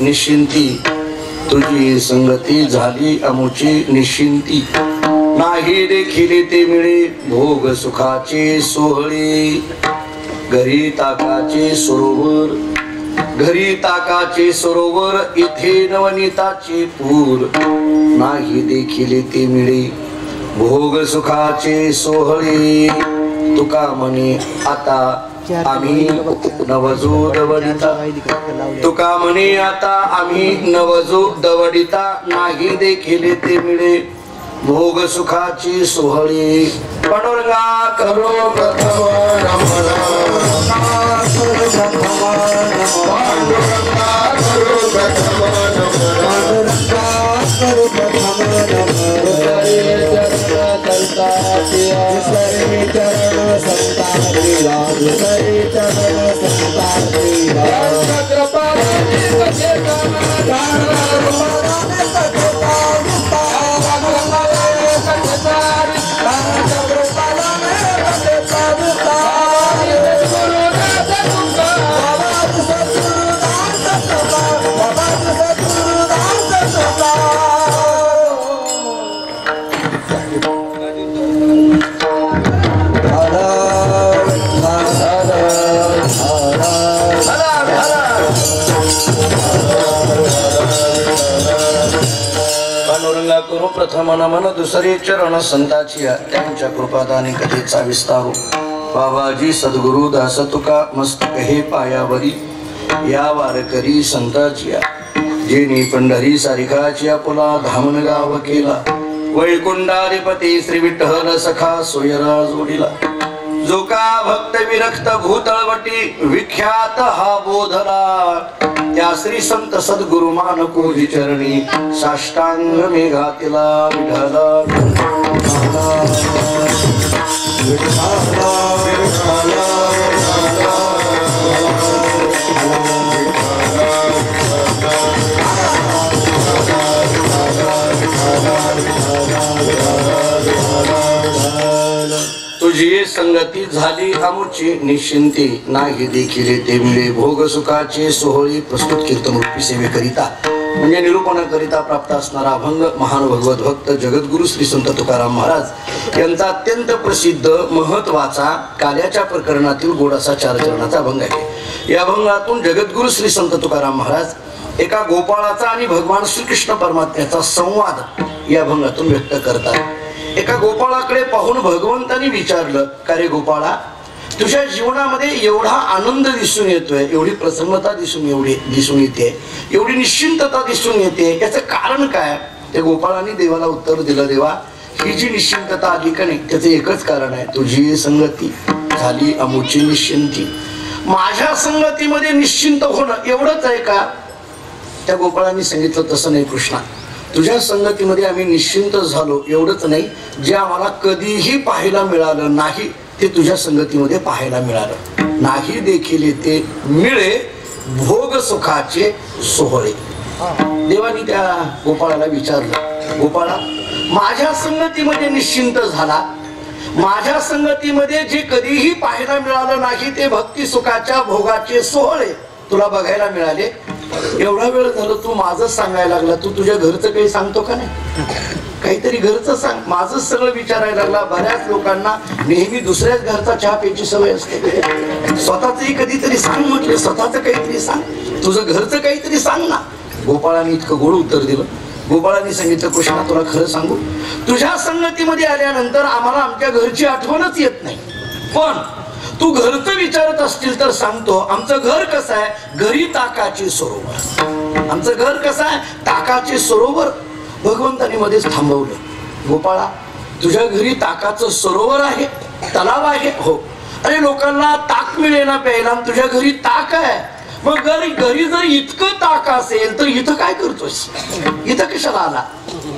निश्चिंती तुझी संगती झाली अमुची निश्चिंती नाही देखील ते मिळे भोग सुखाचे सोहळे घरी ताकाचे सरोवर इथे नवनीताचे पूर नाही देखील ते मिळे भोग सुखाचे सोहळे तुका म्हणे आता आम्ही नवजो दवडिता तुका म्हणे आता आम्ही नवजो दवडिता नाही देखील ते मिळे भोग सुखाची सोहळे पांडुरंगा करो प्रथम करो प्रथम नमन दुसरे चरण संताची त्यांच्या कृपादाने कथेचा विस्तारू बाबाजी सद्गुरु दास तुका मस्तक हे पायावरी या वारकरी संताची जेनी पंढरी सारिकाची आपुला धामन गाव केला वैकुंठाधिपती श्री विठ्ठल सखा सोयरा जोडीला जो का भक्त विरक्त भूतळवटी विख्यात हा बोधला त्या श्री संत सद्गुरु मानकोजी चरणी साष्टांग मी घातिला विठला तुझी संगती झाली अमुची निश्चिंती नाही देखील ते मिळे भोग सुखाचे सोहळी प्रस्तुत कीर्तन रूपी सेवेकरिता म्हणजे निरूपणाकरिता प्राप्त असणारा अभंग महान भगवत भक्त जगद्गुरु श्री संत तुकाराम महाराज यांचा अत्यंत प्रसिद्ध महत्वाचा काल्याच्या प्रकरणातील गोडासा 4 चरणाचा अभंग आहे। या अभंगातून जगद्गुरु श्री संत तुकाराम महाराज एका गोपाळाचा आणि भगवान श्रीकृष्ण परमात्म्याचा संवाद या अभंगातून व्यक्त करतात। एका गोपाळाकडे पाहून भगवंतांनी विचारलं का रे गोपाळा तुझ्या जीवनामध्ये एवढा आनंद दिसून येतोय एवढी प्रसन्नता दिसून येते एवढी निश्चिंतता दिसून येते याचं कारण काय? त्या गोपाळाने देवाला उत्तर दिलं देवा ही जी निश्चिंतता आली का नाही त्याचं एकच कारण आहे तुझी संगती झाली अमुची निश्चिंती माझ्या संगतीमध्ये निश्चिंत होणं एवढंच आहे का? त्या गोपाळांनी सांगितलं तसं नाही कृष्णा तुझ्या संगतीमध्ये आम्ही निश्चिंत झालो एवढंच नाही जे आम्हाला कधीही पाहायला मिळालं नाही ते तुझ्या संगतीमध्ये पाहायला मिळालं नाही देखील ते मिळे भोग सुखाचे सोहळे। देवानी त्या गोपाळाला विचारलं गोपाळा माझ्या संगतीमध्ये निश्चिंत झाला माझ्या संगतीमध्ये जे कधीही पाहायला मिळालं नाही ते भक्ती सुखाच्या भोगाचे सोहळे तुला बघायला मिळाले एवढा वेळ झालं तू माझं सांगायला लागला तू तुझ्या घरचं काही सांगतो का नाही काहीतरी घरचं सांग माझं सगळं विचारायला लागला। बऱ्याच लोकांना नेहमी दुसऱ्याच घरचा चहा प्यायची सवय असते स्वतःचही कधीतरी सांग म्हटले स्वतःच काहीतरी सांग तुझं घरचं काहीतरी सांग ना। गोपाळाने इतकं गोड उत्तर दिलं गोपाळांनी सांगितलं, कृष्णा तुला खरं सांगू, तुझ्या संगतीमध्ये आल्यानंतर आम्हाला आमच्या घरची आठवणच येत नाही. पण तू घरचं विचारत असतील तर सांगतो, आमचं घर कसं आहे, घरी ताकाचे सरोवर. आमचं घर कसं आहे, ताकाचे सरोवर. भगवंतानी मध्येच थांबवलं, गोपाळा तुझ्या घरी ताकाचं सरोवर आहे, तलाव आहे? हो. अरे लोकांना ताक मिळेना प्यायला, तुझ्या घरी ताक आहे. मग घरी जर इतकं ताक असेल तर इथं काय करतोस, इथं कशाला आला?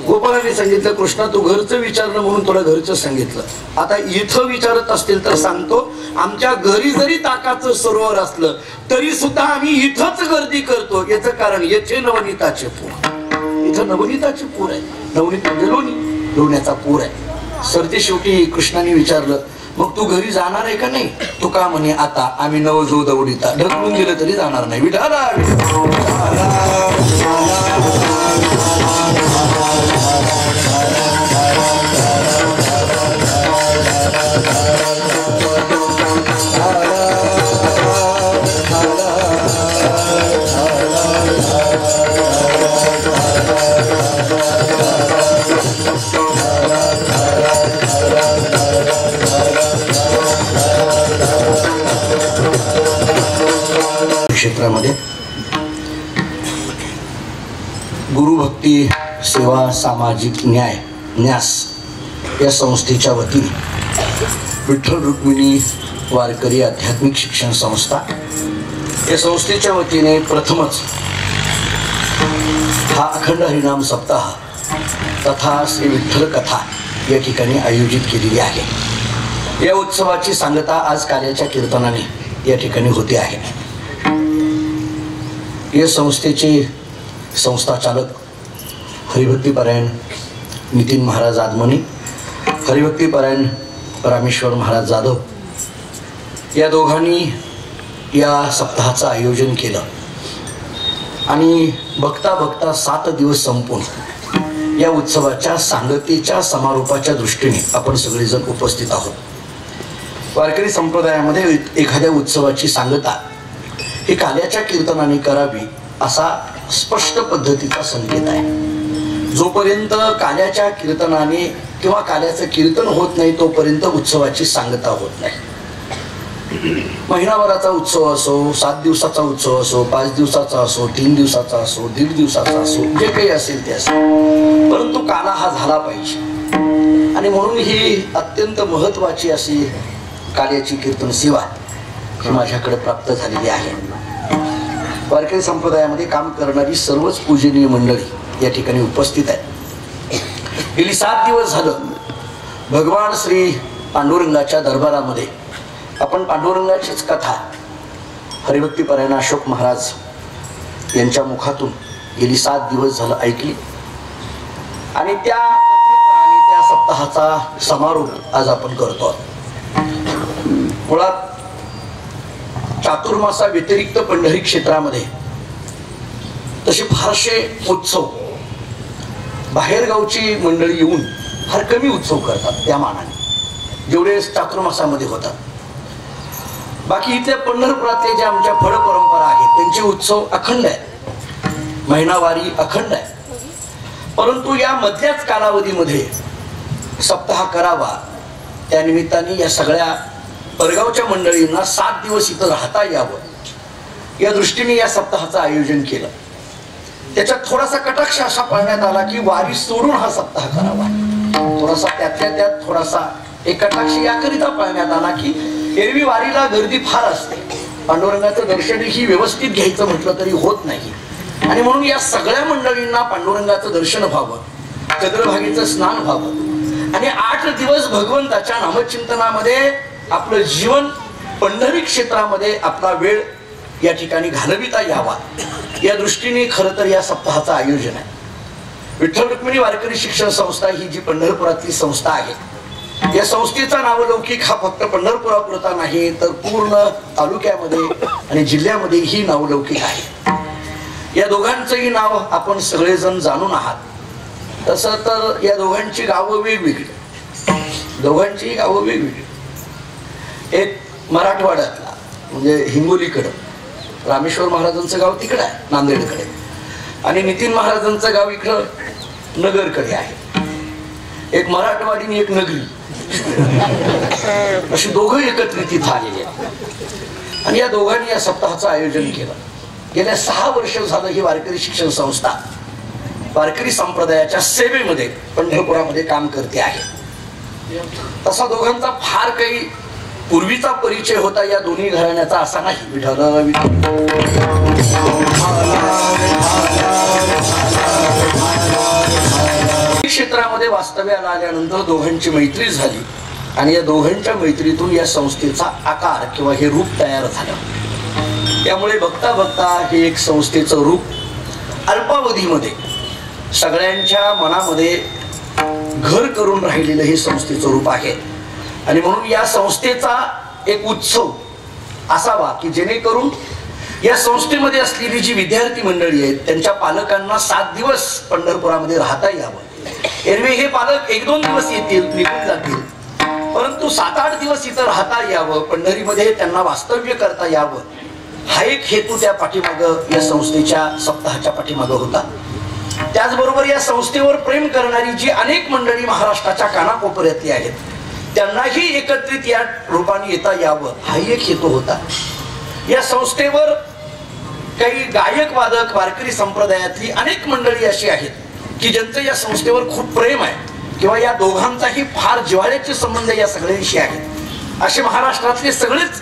गोपाळाने सांगितलं, कृष्णा तू घरचं विचारलं म्हणून तुला घरचं सांगितलं. आता इथं विचारत असतील तर सांगतो, आमच्या घरी जरी ताकाचं सरोवर असलं तरी सुद्धा आम्ही इथंच गर्दी करतो. याचं कारण येथे नवनीताचे पूर, इथं नवनीताचे पूर आहे. नवनीत म्हणजे लोण्याचा पूर आहे. सरते शेवटी कृष्णाने विचारलं, मग तू घरी जाणार आहे का नाही? तू का म्हणे, आता आम्ही नवजो दवडीता, ढकलून दिलं तरी जाणार नाही. विठाला क्षेत्रामध्ये गुरुभक्ती सेवा सामाजिक न्यास या संस्थेच्या वतीने विठ्ठल रुक्मिणी वारकरी आध्यात्मिक शिक्षण संस्था या संस्थेच्या वतीने प्रथमच हा अखंड हरिनाम सप्ताह तथा श्री विठ्ठल कथा या ठिकाणी आयोजित केलेली आहे. या उत्सवाची सांगता आज कार्याच्या कीर्तनाने या ठिकाणी होते आहे. या संस्थेचे संस्थाचालक हरिभक्तीपरायण नितीन महाराज आदमनी, हरिभक्तीपरायण रामेश्वर महाराज जाधव या दोघांनी या सप्ताहाचं आयोजन केलं. आणि बघता बघता 7 दिवस संपून या उत्सवाच्या सांगतेच्या समारोपाच्या दृष्टीने आपण सगळेजण उपस्थित आहोत. वारकरी संप्रदायामध्ये एखाद्या उत्सवाची सांगता ही काल्याच्या कीर्तनाने करावी असा स्पष्ट पद्धतीचा संकेत आहे. जोपर्यंत काल्याच्या कीर्तनाने किंवा काल्याचं कीर्तन होत नाही तोपर्यंत उत्सवाची सांगता होत नाही. महिनाभराचा उत्सव असो, 7 दिवसाचा उत्सव असो, 5 दिवसाचा असो, 3 दिवसाचा असो, 1.5 दिवसाचा असो, जे काही असेल ते असेल, परंतु काला हा झाला पाहिजे. आणि म्हणून ही अत्यंत महत्वाची अशी काल्याची कीर्तन सेवा ही माझ्याकडे प्राप्त झालेली आहे. वारकरी संप्रदायामध्ये काम करणारी सर्वच पूजनीय मंडळी या ठिकाणी उपस्थित आहे. गेली 7 दिवस झालं भगवान श्री पांडुरंगाच्या दरबारामध्ये आपण पांडुरंगाचीच कथा हरिभक्तीपरायण अशोक महाराज यांच्या मुखातून गेली 7 दिवस झालं ऐकली. आणि त्या कथेचा आणि त्या सप्ताहाचा समारोप आज आपण करतो. मुळात चातुर्मासा व्यतिरिक्त पंढरी क्षेत्रामध्ये तसे फारसे उत्सव बाहेरगावची मंडळी येऊन फार कमी उत्सव करतात त्या मानाने जेवढे चातुर्मासामध्ये होतात. बाकी इथल्या पंढरपुरातले जे आमच्या फळ परंपरा आहेत त्यांचे उत्सव अखंड आहे, महिनावारी अखंड आहे. परंतु या मधल्याच कालावधीमध्ये सप्ताह करावा त्या निमित्ताने या सगळ्या परगावच्या मंडळींना 7 दिवस इथं राहता यावं या दृष्टीने या सप्ताहाचं आयोजन केलं. त्याच्यात थोडासा कटाक्ष असा पाळण्यात आला की वारी सोडून हा सप्ताह करावा. थोडासा त्यातल्या त्यात थोडासा एक कटाक्ष याकरिता पाळण्यात आला की एरवी वारीला गर्दी फार असते, पांडुरंगाचं दर्शनही व्यवस्थित घ्यायचं म्हटलं तरी होत नाही. आणि म्हणून या सगळ्या मंडळींना पांडुरंगाचं दर्शन व्हावं, चंद्रभागेचं स्नान व्हावं आणि 8 दिवस भगवंताच्या नामचिंतनामध्ये आपलं जीवन पंढरी क्षेत्रामध्ये आपला वेळ या ठिकाणी घालविता यावा या दृष्टीने खरं तर या सप्ताहाचं आयोजन आहे. विठ्ठल रुक्मिणी वारकरी शिक्षण संस्था ही जी पंढरपुरातली संस्था आहे, या संस्थेचा नावलौकिक हा फक्त पंढरपुरापुरता नाही तर पूर्ण तालुक्यामध्ये आणि जिल्ह्यामध्ये ही नावलौकिक आहे. या दोघांचंही नाव आपण सगळेजण जाणून आहात. तसं तर या दोघांची गावं वेगवेगळी, दोघांची गावं वेगवेगळी. एक मराठवाड्यातला म्हणजे हिंगोलीकडं रामेश्वर महाराजांचं गाव तिकडं आहे नांदेडकडे, आणि नितीन महाराजांचं गाव इकडं नगरकडे आहे. एक मराठवाडी आणि एक नगरी, अशी दोघं एकत्रित इथं आलेली आहेत. आणि या दोघांनी या सप्ताहाचं आयोजन केलं. गेल्या 6 वर्ष झालं ही वारकरी शिक्षण संस्था वारकरी संप्रदायाच्या सेवेमध्ये पंढरपुरामध्ये काम करते आहे. तसा दोघांचा फार काही पूर्वीचा परिचय होता या दोन्ही घराण्याचा असा नाही. विठ्ठल क्षेत्रामध्ये वास्तव्याला आल्यानंतर दोघांची मैत्री झाली आणि या दोघांच्या मैत्रीतून या संस्थेचा आकार किंवा हे रूप तयार झालं. त्यामुळे बघता बघता हे एक संस्थेचं रूप अल्पावधीमध्ये सगळ्यांच्या मनामध्ये घर करून राहिलेलं हे संस्थेचं रूप आहे. आणि म्हणून या संस्थेचा एक उत्सव असावा की जेणेकरून या संस्थेमध्ये असलेली जी विद्यार्थी मंडळी आहेत त्यांच्या पालकांना 7 दिवस पंढरपुरामध्ये राहता यावं. एरवी हे पालक 1-2 दिवस येतील, निघून जातील, परंतु 7-8 दिवस इथं राहता यावं, पंढरीमध्ये त्यांना वास्तव्य करता यावं, हा एक हेतू त्या पाठीमागं या संस्थेच्या सप्ताहाच्या मागं होता. त्याचबरोबर या संस्थेवर प्रेम करणारी जी अनेक मंडळी महाराष्ट्राच्या कानाकोपऱ्यातली आहेत त्यांनाही एकत्रित या रूपाने येता यावं, हाही एक हेतू होता. या संस्थेवर काही गायक वादक वारकरी संप्रदायातली अनेक मंडळी अशी आहेत की ज्यांचं या संस्थेवर खूप प्रेम आहे किंवा या दोघांचाही फार जिव्हाळ्याचे संबंध या सगळ्यांशी आहेत. असे महाराष्ट्रातले सगळेच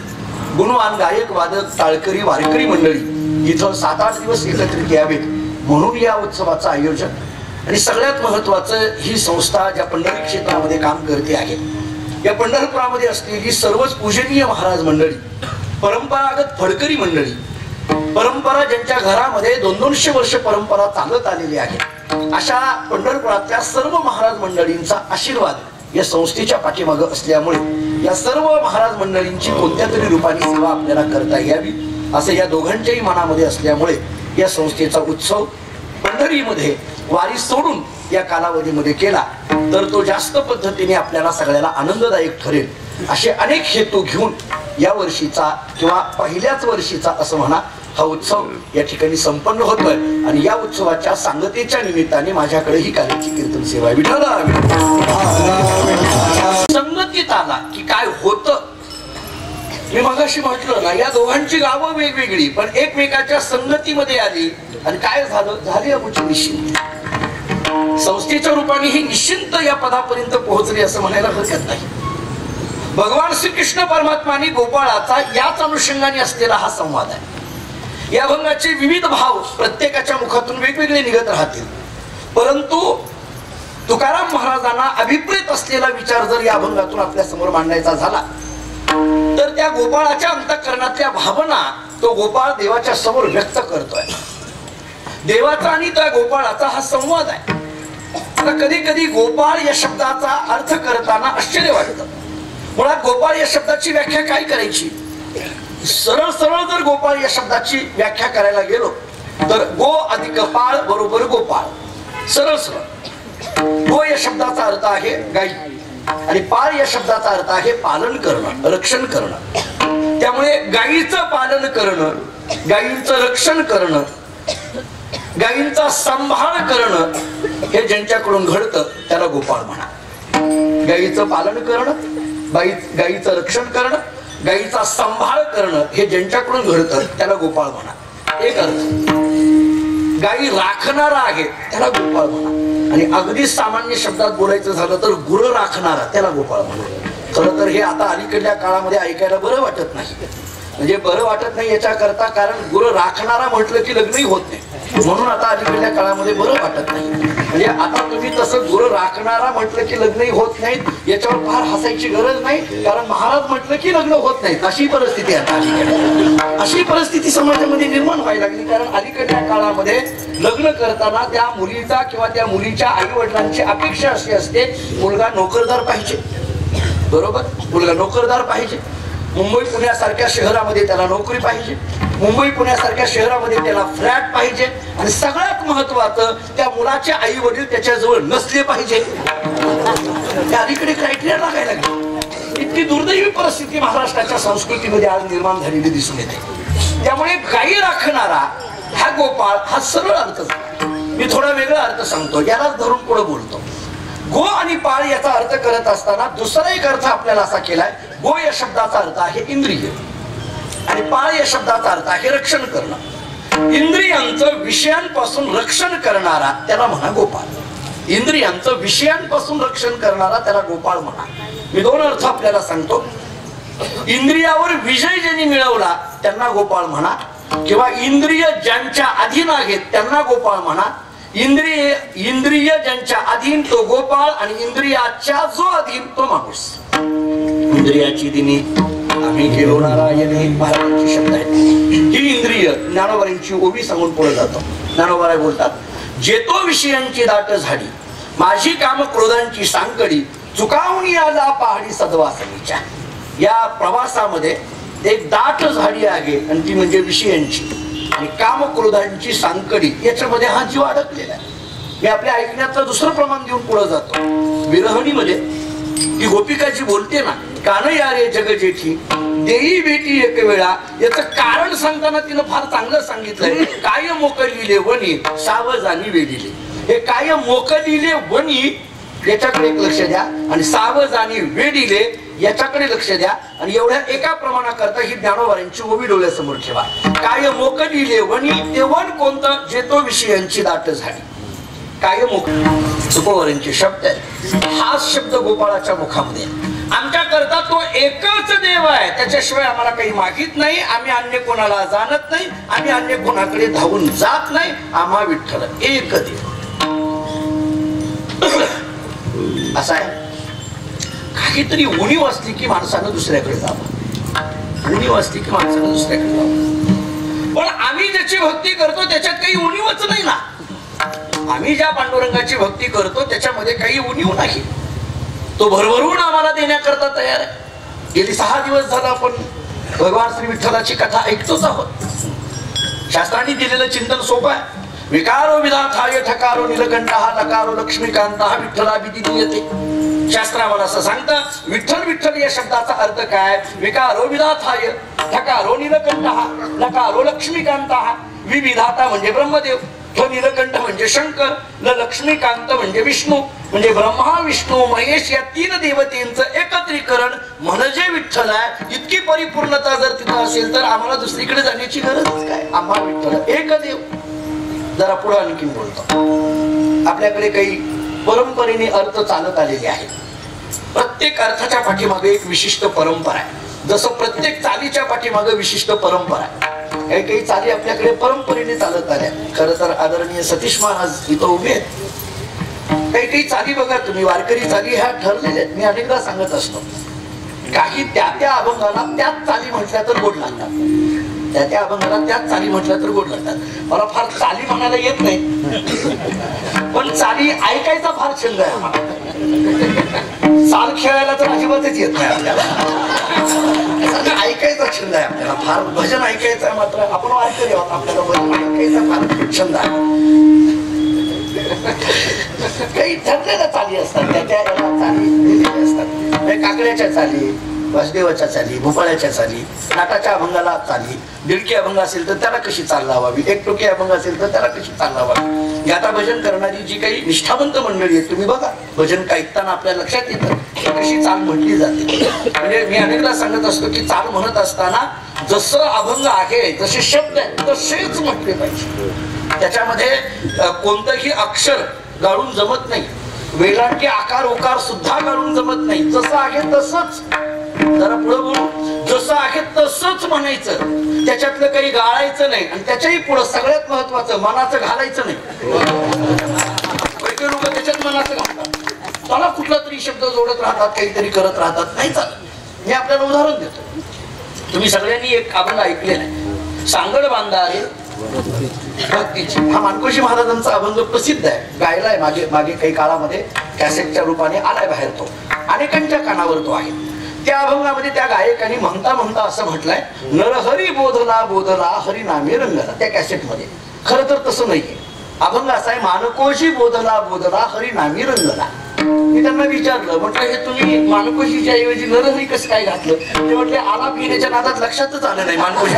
गुणवान गायक वादक टाळकरी वारकरी मंडळी इथं 7-8 दिवस एकत्रित यावेत म्हणून या उत्सवाचं आयोजन. आणि सगळ्यात महत्वाचं, ही संस्था ज्या पंढरी क्षेत्रामध्ये काम करते आहे या पंढरपुरामध्ये असलेली सर्वच पूजनीय महाराज मंडळी, परंपरागत फडकरी मंडळी, परंपरा ज्यांच्या घरामध्ये 200-200 वर्ष परंपरा चालत आलेली आहे, अशा पंढरपुरातल्या सर्व महाराज मंडळींचा आशीर्वाद या संस्थेच्या पाठीमागं असल्यामुळे या सर्व महाराज मंडळींची कोणत्या तरी रूपाने सेवा आपल्याला करता यावी असं या दोघांच्याही मनामध्ये असल्यामुळे या संस्थेचा उत्सव पंढरीमध्ये वारी सोडून या कालावधीमध्ये केला तर तो जास्त पद्धतीने आपल्याला सगळ्याला आनंददायक ठरेल. असे अनेक हेतू घेऊन या वर्षीचा किंवा पहिल्याच वर्षीचा असं म्हणा हा उत्सव या ठिकाणी संपन्न होतोय. आणि या उत्सवाच्या सांगतेच्या निमित्ताने माझ्याकडे ही कार्याची कीर्तन सेवा आहे. संगतीत आला की काय होतं, मी मगाशी म्हटलं ना, या दोघांची गावं वेगवेगळी पण एकमेकाच्या संगतीमध्ये आली आणि काय झालं, झाली अमुची निश्चिंत. संस्थेच्या रूपाने ही निश्चिंत या पदापर्यंत पोहोचली असं म्हणायला हरकत नाही. भगवान श्रीकृष्ण परमात्माने गोपाळाचा याच अनुषंगाने असलेला हा संवाद आहे. या अभंगाचे विविध भाव प्रत्येकाच्या मुखातून वेगवेगळे निघत राहतील, परंतु तुकाराम महाराजांना अभिप्रेत असलेला विचार जर या अभंगातून आपल्या समोर मांडायचा झाला तर त्या गोपाळाच्या अंतःकरणातल्या भावना तो गोपाळ देवाच्या समोर व्यक्त करतोय. देवाचा आणि त्या गोपाळाचा हा संवाद आहे. कधी कधी गोपाळ या शब्दाचा अर्थ करताना आश्चर्य वाटतं. मुळात गोपाळ या शब्दाची व्याख्या काय करायची, सरळ सरळ जर गोपाळ या शब्दाची व्याख्या करायला गेलो तर गो अधिक पाळ बरोबर गोपाळ, सरळ सरळ. गो या शब्दाचा अर्थ आहे गाई आणि पाळ या शब्दाचा अर्थ आहे पालन करणं, रक्षण करणं. त्यामुळे गायीचं पालन करणं, गायींचं रक्षण करणं, गायींचा सांभाळ करणं हे ज्यांच्याकडून घडतं त्याला गोपाळ म्हणा. गायीचं पालन करणं, गायीचं रक्षण करणं, गायीचा सांभाळ करणं हे ज्यांच्याकडून घडतं त्याला गोपाळ म्हणा. एक अर्थ. गायी राखणारा आहे त्याला गोपाळ म्हणा. आणि अगदी सामान्य शब्दात बोलायचं झालं तर गुरं राखणारा त्याला गोपाळ म्हणा. खरं तर हे आता अलीकडल्या काळामध्ये ऐकायला बरं वाटत नाही. म्हणजे बरं वाटत नाही याच्या करता कारण गुरं राखणारा म्हटलं की लग्नही होत नाही, म्हणून आता अलीकडल्या काळामध्ये बरं वाटत नाही. म्हणजे आता तुम्ही तसं गुरं राखणारा म्हटलं की लग्नही होत नाहीत याच्यावर फार हसायची गरज नाही, कारण महाराज म्हटलं की लग्न होत नाहीत अशी परिस्थिती आता अलीकडे. अशी परिस्थिती समाजामध्ये निर्माण व्हायला लागली कारण अलीकडल्या काळामध्ये लग्न करताना त्या मुलीचा किंवा त्या मुलीच्या आई वडिलांची अपेक्षा अशी असते, मुलगा नोकरदार पाहिजे, बरोबर, मुलगा नोकरदार पाहिजे. मुंबई पुण्यासारख्या शहरामध्ये त्याला नोकरी पाहिजे, मुंबई पुण्यासारख्या शहरामध्ये त्याला फ्लॅट पाहिजे आणि सगळ्यात महत्वाचं त्या मुलाचे आई वडील त्याच्याजवळ नसले पाहिजे. त्या अलीकडे क्रायटेरिया लागायला लागली. इतकी दुर्दैवी परिस्थिती महाराष्ट्राच्या संस्कृतीमध्ये आज निर्माण झालेली दिसून येते. त्यामुळे गायी राखणारा हा गोपाळ हा सरळ अर्थ झाला. मी थोडा वेगळा अर्थ सांगतो, यालाच धरून पुढे बोलतो. गो आणि पाळ याचा अर्थ करत असताना दुसरा एक अर्थ आपल्याला असा केलाय. गो या शब्दाचा अर्थ आहे इंद्रिय आणि पाळ या शब्दाचा अर्थ आहे रक्षण करणं. इंद्रियांचं विषयांपासून रक्षण करणारा त्याला म्हणा गोपाळ. इंद्रियांचं विषयांपासून रक्षण करणारा त्याला गोपाळ म्हणा. मी दोन अर्थ आपल्याला सांगतो. इंद्रियावर विजय ज्यांनी मिळवला त्यांना गोपाळ म्हणा, किंवा इंद्रिय ज्यांच्या अधीन आहेत त्यांना गोपाळ म्हणा. इंद्रिय ज्यांच्या अधीन तो गोपाळ आणि इंद्रियाच्या जो अधीन तो माणूस. इंद्रियाची दिनी आम्ही केलो नारायणे महाराजांचे शब्द आहेत. ही इंद्रिय ज्ञानोबांची ओवी सांगून पुढे जातो. ज्ञानोबा बोलतात, जेतो विषयांची दाट झाडी माझी काम क्रोधांची सांकडी चुकावणी आला पहाडी सद्वासनीच्या. या प्रवासामध्ये एक दाट झाडी आहे आणि ती म्हणजे विषयांची आणि काम क्रोधांची सांकडी, याच्यामध्ये हा जीव अडकलेला आहे. मी आपल्या ऐकण्याचं दुसरं प्रमाण देऊन पुढे जातो. विरहणीमध्ये ती गोपिका जी बोलते ना, कान या रे जग जेठी देई बेटी एक वेळा, याचं कारण सांगताना तिनं फार चांगलं सांगितलंय. काय मोकलिले वनी सावजानी वेडिले. हे काय मोकलिले वनी याच्याकडे एक लक्ष द्या आणि सावजानी वेडिले याच्याकडे लक्ष द्या. आणि एवढ्या एका प्रमाणाकरता ही ज्ञानोबांची ओवी डोळ्यासमोर ठेवा. काय मोकलिले वनी, ते वन कोणतं, जेतो विषयांची दाट झाडी. काय मोक तुकोबांचे शब्द आहे. हाच शब्द गोपाळाच्या मुखामध्ये. आमच्या करता तो एकच देव आहे, त्याच्याशिवाय आम्हाला काही मागित नाही. आम्ही अन्य कोणाला जाणत नाही, आम्ही अन्य कोणाकडे धावून जात नाही. आम्हा विठ्ठल एक देव असा आहे. काहीतरी उणीव असली की माणसानं दुसऱ्याकडे जावं. उणीव असली की माणसानं दुसऱ्याकडे जावं. पण आम्ही ज्याची भक्ती करतो त्याच्यात काही उणीवच नाही ना. आम्ही ज्या पांडुरंगाची भक्ती करतो त्याच्यामध्ये काही उणीव नाही. तो भरभरून आम्हाला देण्याकरता तयार आहे. गेली 6 दिवस झाला आपण भगवान श्री विठ्ठलाची कथा ऐकतोच आहोत. शास्त्रांनी दिलेलं चिंतन सोपं आहे. विकारो विधाथाय ठकारो नीलकंठा लकारो लक्ष्मीकांता विठ्ठला विधी येते. शास्त्र आम्हाला असं सांगतं, विठ्ठल विठ्ठल या शब्दाचा अर्थ काय. विकारो विधाथाय ठकारो नीलकंठा लकारो लक्ष्मीकांता. विविधाता म्हणजे ब्रह्मदेव, तो नीलकंठ म्हणजे शंकर, लक्ष्मीकांत म्हणजे विष्णू. म्हणजे ब्रह्मा विष्णू महेश या 3 देवतेंचं एकत्रीकरण म्हणजे विठ्ठल आहे. इतकी परिपूर्णता जर तिथं असेल तर आम्हाला दुसरीकडे जाण्याची गरज काय. आम्हा विठ्ठल एक देव. जरा पुढे आणखी बोलतो. आपल्याकडे काही परंपरेने अर्थ चालत आलेले आहेत. प्रत्येक अर्थाच्या पाठीमागे एक विशिष्ट परंपरा आहे. जसं प्रत्येक चालीच्या पाठीमागे विशिष्ट परंपरा आहे. काही काही चाली आपल्याकडे परंपरेने चालत आल्या. खरं तर आदरणीय सतीश महाराज इथं उभे आहेत. काही काही चाली बघा तुम्ही, वारकरी चाली ह्या ठरलेल्या आहेत. मी अनेकदा सांगत असतो, काही त्या अभंगाला त्याच चाली म्हटल्या तर गोड लागतात. त्या अभंगाला त्याच चाली म्हटल्या तर गोड लागतात. मला फार चाली म्हणायला येत नाही, पण चाली ऐकायचा फार छंद आहे आम्हाला. चाल खेळायला तर अजिबातच येत नाही आपल्याला. ऐकायचा छंद आहे आपल्याला फार. भजन ऐकायचं आहे, मात्र आपण वारकरी आहोत, आपल्याला भजन ऐकायचा फार छंद आहे. काही ठरलेल्या चाली असतात, त्या चाली असतात. काकड्याच्या चाली, वासुदेवाच्या चाली, भोपाळ्याच्या चाली, नाटाच्या अभंगाला चाली, दिडकी अभंग असेल तर त्याला कशी चाल लावावी, एक टोकी अभंग असेल तर त्याला कशी चाल लावावी. गाता भजन करणारी जी काही निष्ठावंत मंडळी आहे, तुम्ही बघा भजन ऐकताना आपल्या लक्षात येतं कशी चाल म्हटली जाते. म्हणजे मी अनेकदा सांगत असतो की चाल म्हणत असताना जसं अभंग आहे, जसे शब्द आहेत तसेच म्हटले पाहिजे. त्याच्यामध्ये कोणतंही अक्षर गाळून जमत नाही. वेलांटी आकार उकार सुद्धा गाळून जमत नाही. जसं आहे तसंच. जरा पुढे बोलू, जसं आहे तसंच म्हणायचं. त्याच्यातलं काही गाळायचं नाही. आणि त्याच्याही पुढे सगळ्यात महत्वाचं, मनाचं घालायचं नाही. लोक त्याच्यात मनाचं घालतात. त्याला कुठला तरी शब्द जोडत राहतात, काहीतरी करत राहतात. नाही चालत. मी आपल्याला उदाहरण देतो. तुम्ही सगळ्यांनी एक अभंग ऐकलेला आहे, सांगड बांधारे भक्तीची. हा मानकोजी महाराजांचा अभंग प्रसिद्ध आहे, गायलाय मागे काही काळामध्ये कॅसेटच्या रूपाने आलाय बाहेर. तो अनेकांच्या कानावर तो आहे. त्या अभंगामध्ये त्या गायकांनी म्हणता म्हणता असं म्हटलंय, नरहरी बोधला बोधला हरी नामे रंगला. त्या कॅसेटमध्ये खरं तर तसं नाहीये. अभंग असा आहे, मानकोजी बोधला बोधला हरी नामी रंगला. मी त्यांना विचारलं, म्हटलं हे तुम्ही मानकोशीच्या ऐवजी नरहरी कसं काय घातलं? ते म्हटले आलाप घेण्याच्या नादात लक्षातच आलं नाही मानकोशी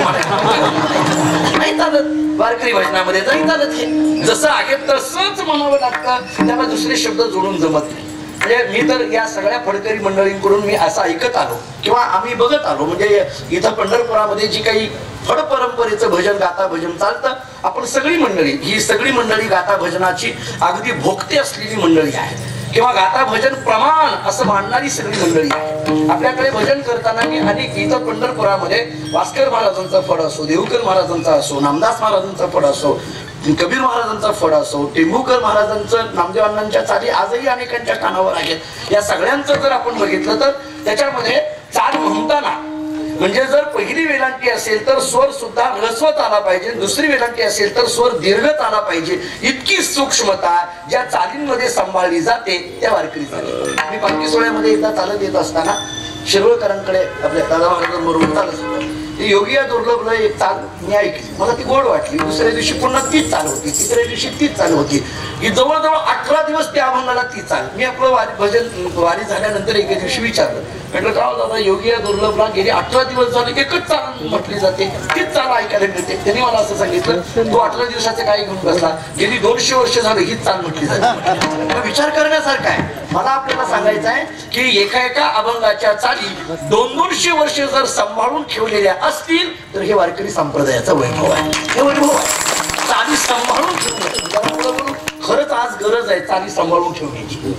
नाही चालत, वारकरी भजनामध्ये नाही चालत. हे जसं आहे तसंच म्हणावं लागतं, त्याला दुसरे शब्द जोडून जमत नाही. म्हणजे मी तर या सगळ्या फडकरी मंडळींकडून मी असं ऐकत आलो किंवा आम्ही बघत आलो, म्हणजे इथं पंढरपुरामध्ये जी काही फड परंपरेचं भजन गाथा भजन चालतं, आपण सगळी मंडळी, ही सगळी मंडळी गाथा भजनाची अगदी भोगते असलेली मंडळी आहे किंवा गाथा भजन प्रमाण असं मानणारी सगळी मंडळी आहे. आपल्याकडे भजन करताना अनेक इथं पंढरपुरामध्ये भास्कर महाराजांचा फड असो, देवकर महाराजांचा असो, नामदास महाराजांचा फड असो, कबीर महाराजांचा फड असो, टेंभुकर महाराजांचं, नामदेव अण्णांच्या चाली आजही अनेकांच्या कानावर आहेत. या सगळ्यांचं जर आपण बघितलं तर त्याच्यामध्ये चाल म्हणताना म्हणजे जर पहिली वेलांटी असेल तर स्वर सुद्धा ह्रस्वत आला पाहिजे, दुसरी वेलांटी असेल तर स्वर दीर्घत आला पाहिजे. इतकी सूक्ष्मता ज्या चालींमध्ये सांभाळली जाते त्या वारकरी चाली. मी पालखी सोहळ्यामध्ये एकदा चालत येत असताना शिरवळकरांकडे आपल्या दादा महाराजांबरोबर चालत होतो. योगिया दुर्लभला एक चाल मी ऐकली, मला ती गोड वाटली. दुसऱ्या दिवशी पुन्हा तीच चाल होती, तिसऱ्या दिवशी तीच चाल होती, की जवळजवळ 18 दिवस त्या अभंगाला ती चाल. मी आपलं भजन वारी झाल्यानंतर एके दिवशी विचारलं, म्हटलं का दादा योगिया दुर्लभला गेली 18 दिवस झाले एकच चाल म्हटली जाते, तीच चाल ऐकायला मिळते. त्यांनी मला असं सांगितलं, तो 18 दिवसाचे काय घेऊन बसला, गेली 200 वर्ष झालं हीच चाल म्हटली जाते. विचार करण्यासारखा आहे. मला आपल्याला सांगायचं आहे की एका अभंगाच्या चाली 200 वर्ष जर सांभाळून ठेवलेल्या असतील तर हे वारकरी संप्रदायाचा वैभव आहे. हे वैभव आहे, चाली सांभाळून ठेवणं. खरंच आज गरज आहे चाली सांभाळून ठेवण्याची,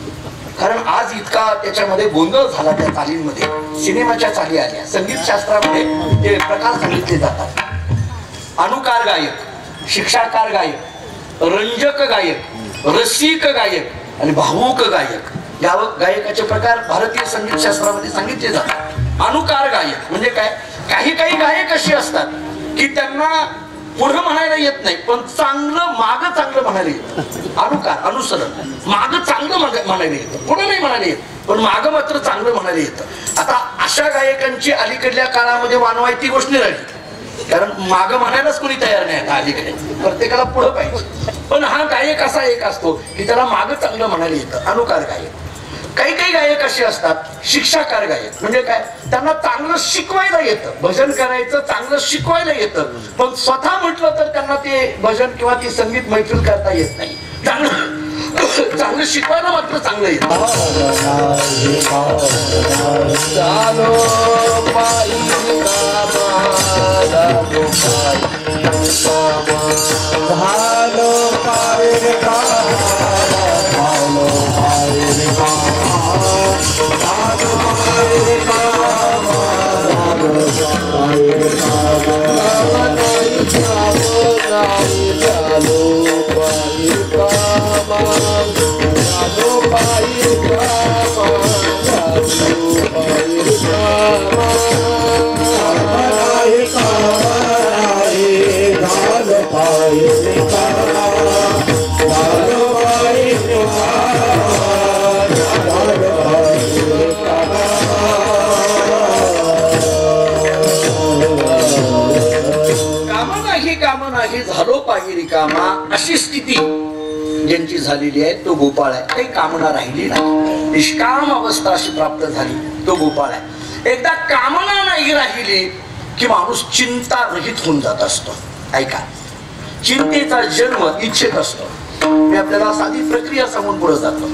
कारण आज इतका त्याच्यामध्ये गोंधळ झाला त्या चालींमध्ये. सिनेमाच्या चाली आल्या, संगीत शास्त्रामध्ये ते प्रकार सांगितले जातात. अनुकार गायक, शिक्षाकार गायक, रंजक गायक, रसिक गायक आणि भावुक गायक, या गायकाचे प्रकार भारतीय संगीत शास्त्रामध्ये सांगितले जातात. अनुकार गायक म्हणजे काय, काही गायक असे असतात की त्यांना पुढं म्हणायला येत नाही पण चांगलं मागं चांगलं म्हणायला येतं. अनुकार, अनुसरण, मागं चांगलं म्हणायला येतं, पुढं नाही म्हणायला येत पण मागं मात्र चांगलं म्हणायला येतं. आता अशा गायकांची अलीकडल्या काळामध्ये वानवायती गोष्ट नाही राहिली, कारण मागं म्हणायलाच कोणी तयार नाही आता अलीकडे, प्रत्येकाला पुढं पाहिजे. पण हा गायक असा एक असतो की त्याला मागं चांगलं म्हणायला येतं, अनुकार गायक. काही गायक असे असतात शिक्षाकार गायक म्हणजे काय, त्यांना चांगलं शिकवायला येतं, भजन करायचं चांगलं शिकवायला येतं, पण स्वतः म्हटलं तर त्यांना ते भजन किंवा ती संगीत मैफिल करता येत नाही. चांगलं शिकवायला मात्र चांगलं येतं. झालो पाहिजे रिकामा अशी स्थिती ज्यांची झालेली आहे तो गोपाळ आहे. काही कामना राहिली नाही, निष्काम अवस्था अशी प्राप्त झाली तो गोपाळ आहे. एकदा कामना नाही राहिली की माणूस चिंता रहित होऊन जात असतो. ऐका, चिंतेचा जन्म इच्छेत असतो. मी आपल्याला साधी प्रक्रिया समोर पुढे जातो.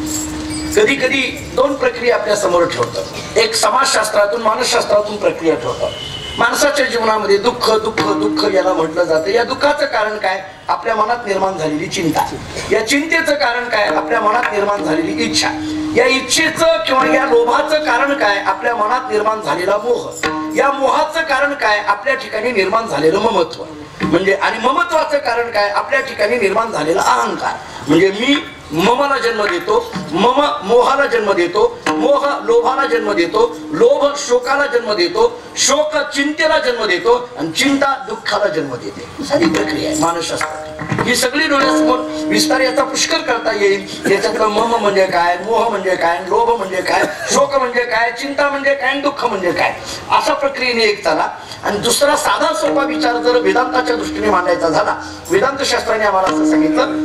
कधी कधी दोन प्रक्रिया आपल्या समोर ठेवतो. एक समाजशास्त्रातून मानसशास्त्रातून प्रक्रिया ठेवतो. माणसाच्या जीवनामध्ये दुःख दुःख दुःख याला म्हटलं जातं. या दुःखाचं कारण काय, आपल्या मनात निर्माण झालेली चिंता. या चिंतेचं कारण काय, आपल्या मनात निर्माण झालेली इच्छा. या इच्छेचं किंवा या लोभाचं कारण काय, आपल्या मनात निर्माण झालेला मोह. या मोहाचं कारण काय, आपल्या ठिकाणी निर्माण झालेलं ममत्व. म्हणजे आणि ममत्वाचं कारण काय, आपल्या ठिकाणी निर्माण झालेला अहंकार. म्हणजे मी ममला जन्म देतो, मम मोहाला जन्म देतो, मोह लोभाला जन्म देतो, लोभ शोकाला जन्म देतो, शोक चिंतेला जन्म देतो आणि चिंता दुःखाला जन्म देते. साधी प्रक्रिया आहे मानसशास्त्राची. ही सगळी डोळ्यासमोर विस्तार याचा पुष्कर करता येईल. याच्यातलं मम म्हणजे काय, मोह म्हणजे काय, लोभ म्हणजे काय, शोक म्हणजे काय, चिंता म्हणजे काय, दुःख म्हणजे काय, अशा प्रक्रियेने एक चाला. आणि दुसरा साधा सोपा विचार जर वेदांताच्या दृष्टीने मांडायचा झाला, वेदांत शास्त्राने आम्हाला असं सांगितलं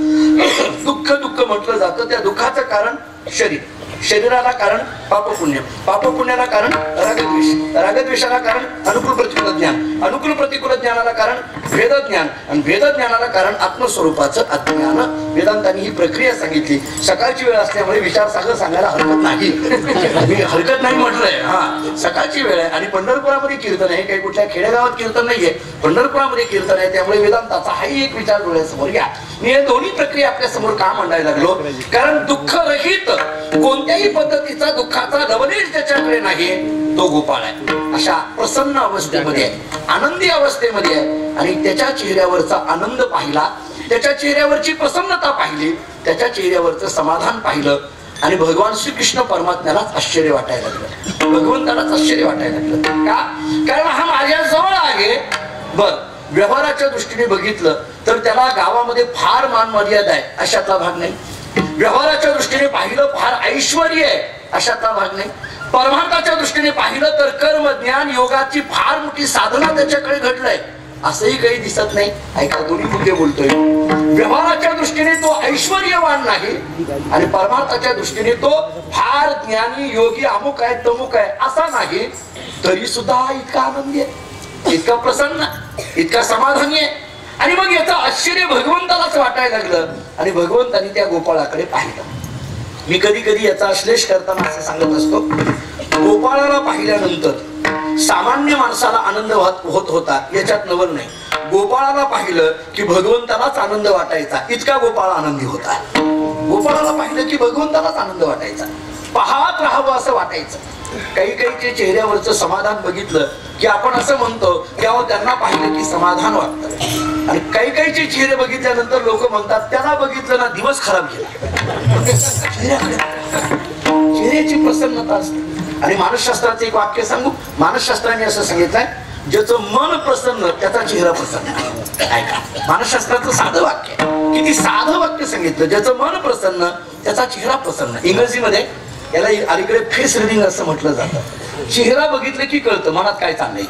दुःख दुःख म्हटलं जातं. त्या दुःखाचं कारण शरीर, शरीराला कारण पापपुण्य, पापपुण्याला कारण रागद्वेष, रागद्वेषाला कारण अनुकूल प्रतिकूल ज्ञान, अनुकूल प्रतिकूल ज्ञानाला कारण भेदज्ञान आणि भेदज्ञानाला कारण आत्मस्वरूपाचं अज्ञान. वेदांतांनी ही प्रक्रिया सांगितली. सकाळची वेळ असल्यामुळे विचार सांगायला हरकत नाही, मी हरकत नाही म्हटलंय. हा, सकाळची वेळ आहे आणि पंढरपुरामध्ये कीर्तन आहे, काही कुठल्या खेडेगावात कीर्तन नाहीये, पंढरपुरामध्ये कीर्तन आहे. त्यामुळे वेदांताचा हाही एक विचार डोळ्यासमोर घ्या. मी हे दोन्ही प्रक्रिया आपल्या समोर का मांडायला लागलो? कारण दुःख रहित कोणत्याही पद्धतीचा दुःखाचा लवलेश त्याच्याकडे नाही, तो गोपाळ आहे. अशा प्रसन्न अवस्थेमध्ये आहे, आनंदी अवस्थेमध्ये आहे. आणि त्याच्या चेहऱ्यावरचा आनंद पाहिला, त्याच्या चेहऱ्यावरची प्रसन्नता पाहिली, त्याच्या चेहऱ्यावरचं समाधान पाहिलं आणि भगवान श्रीकृष्ण परमात्म्यालाच आश्चर्य वाटायला लागलं, भगवंतालाच आश्चर्य वाटायला लागलं. का? कारण हा माझ्या जवळ आहे. बर, व्यवहाराच्या दृष्टीने बघितलं तर त्याला गावामध्ये फार मान मर्यादा आहे, अशातला भाग नाही. व्यवहाराच्या दृष्टीने पाहिलं फार ऐश्वर्य आहे, अशातला भाग नाही. परमार्थाच्या दृष्टीने पाहिलं तर कर्म ज्ञान योगाची फार मोठी साधना त्याच्याकडे घडलंय, असंही काही दिसत नाही. ऐका, दोन्ही मुद्दे बोलतोय. व्यवहाराच्या दृष्टीने तो ऐश्वर्यवान नाही आणि परमार्थाच्या दृष्टीने तो फार ज्ञानी योगी अमुक आहे तमुक आहे असा नाही, तरी सुद्धा इतका आनंदी आहे, इतका प्रसन्न, इतका समाधानी आहे. आणि मग याचं आश्चर्य भगवंतालाच वाटायला लागलं आणि भगवंतानी त्या गोपाळाकडे पाहिलं. मी कधी कधी याचा आश्लेष करताना असं सांगत असतो, गोपाळाला पाहिल्यानंतर सामान्य माणसाला आनंद होत होता याच्यात नवल नाही. गोपाळाला पाहिलं की भगवंतालाच आनंद वाटायचा, इतका गोपाळ आनंदी होता. गोपाळाला पाहिलं की भगवंतालाच आनंद वाटायचा, पाहत राहावं असं वाटायचं. काही काहीच्या चेहऱ्यावरचं समाधान बघितलं की आपण असं म्हणतो की अहो त्यांना पाहिलं की समाधान वाटतं. आणि काही काहीचे चेहरे बघितल्यानंतर लोक म्हणतात त्याला बघितलं ना दिवस खराब गेला. चेहऱ्याची प्रसन्नता असते. आणि मानसशास्त्राचं एक वाक्य सांगू, मानसशास्त्राने असं सांगितलंय, ज्याचं मन प्रसन्न त्याचा चेहरा प्रसन्न. ऐका, मानसशास्त्राचं साधं वाक्य, किती साधं वाक्य सांगितलं, ज्याचं मन प्रसन्न त्याचा चेहरा प्रसन्न. इंग्रजीमध्ये याला अलीकडे फेस रिडिंग असं म्हटलं जातं. चेहरा बघितलं की कळतं मनात काय चाललंय,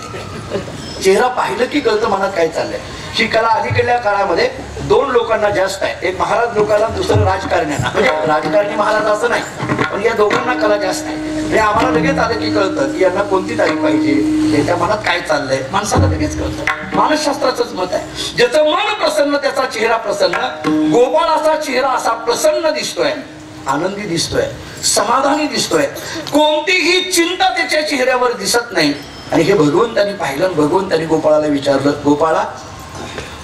चेहरा पाहिलं की कळतं मनात काय चाललंय. ही कला अलीकडल्या काळामध्ये दोन लोकांना जास्त आहे, एक महाराज लोकांना, दुसरं राजकारण्यांना. म्हणजे राजकारणी महाराज असं नाही, पण या दोघांना कला जास्त आहे. म्हणजे आम्हाला लगेच आलं की कळतं की यांना कोणती तारीख पाहिजे, त्याच्या मनात काय चाललंय, माणसाला लगेच कळतं. मानसशास्त्राचंच मत आहे, ज्याचं मन प्रसन्न त्याचा चेहरा प्रसन्न. गोपाळाचा चेहरा असा प्रसन्न दिसतोय, आनंदी दिसतोय, समाधानी दिसतोय, कोणतीही चिंता त्याच्या चेहऱ्यावर दिसत नाही. आणि हे भगवंतानी पाहिलं. भगवंतानी गोपाळाला विचारलं, गोपाळा,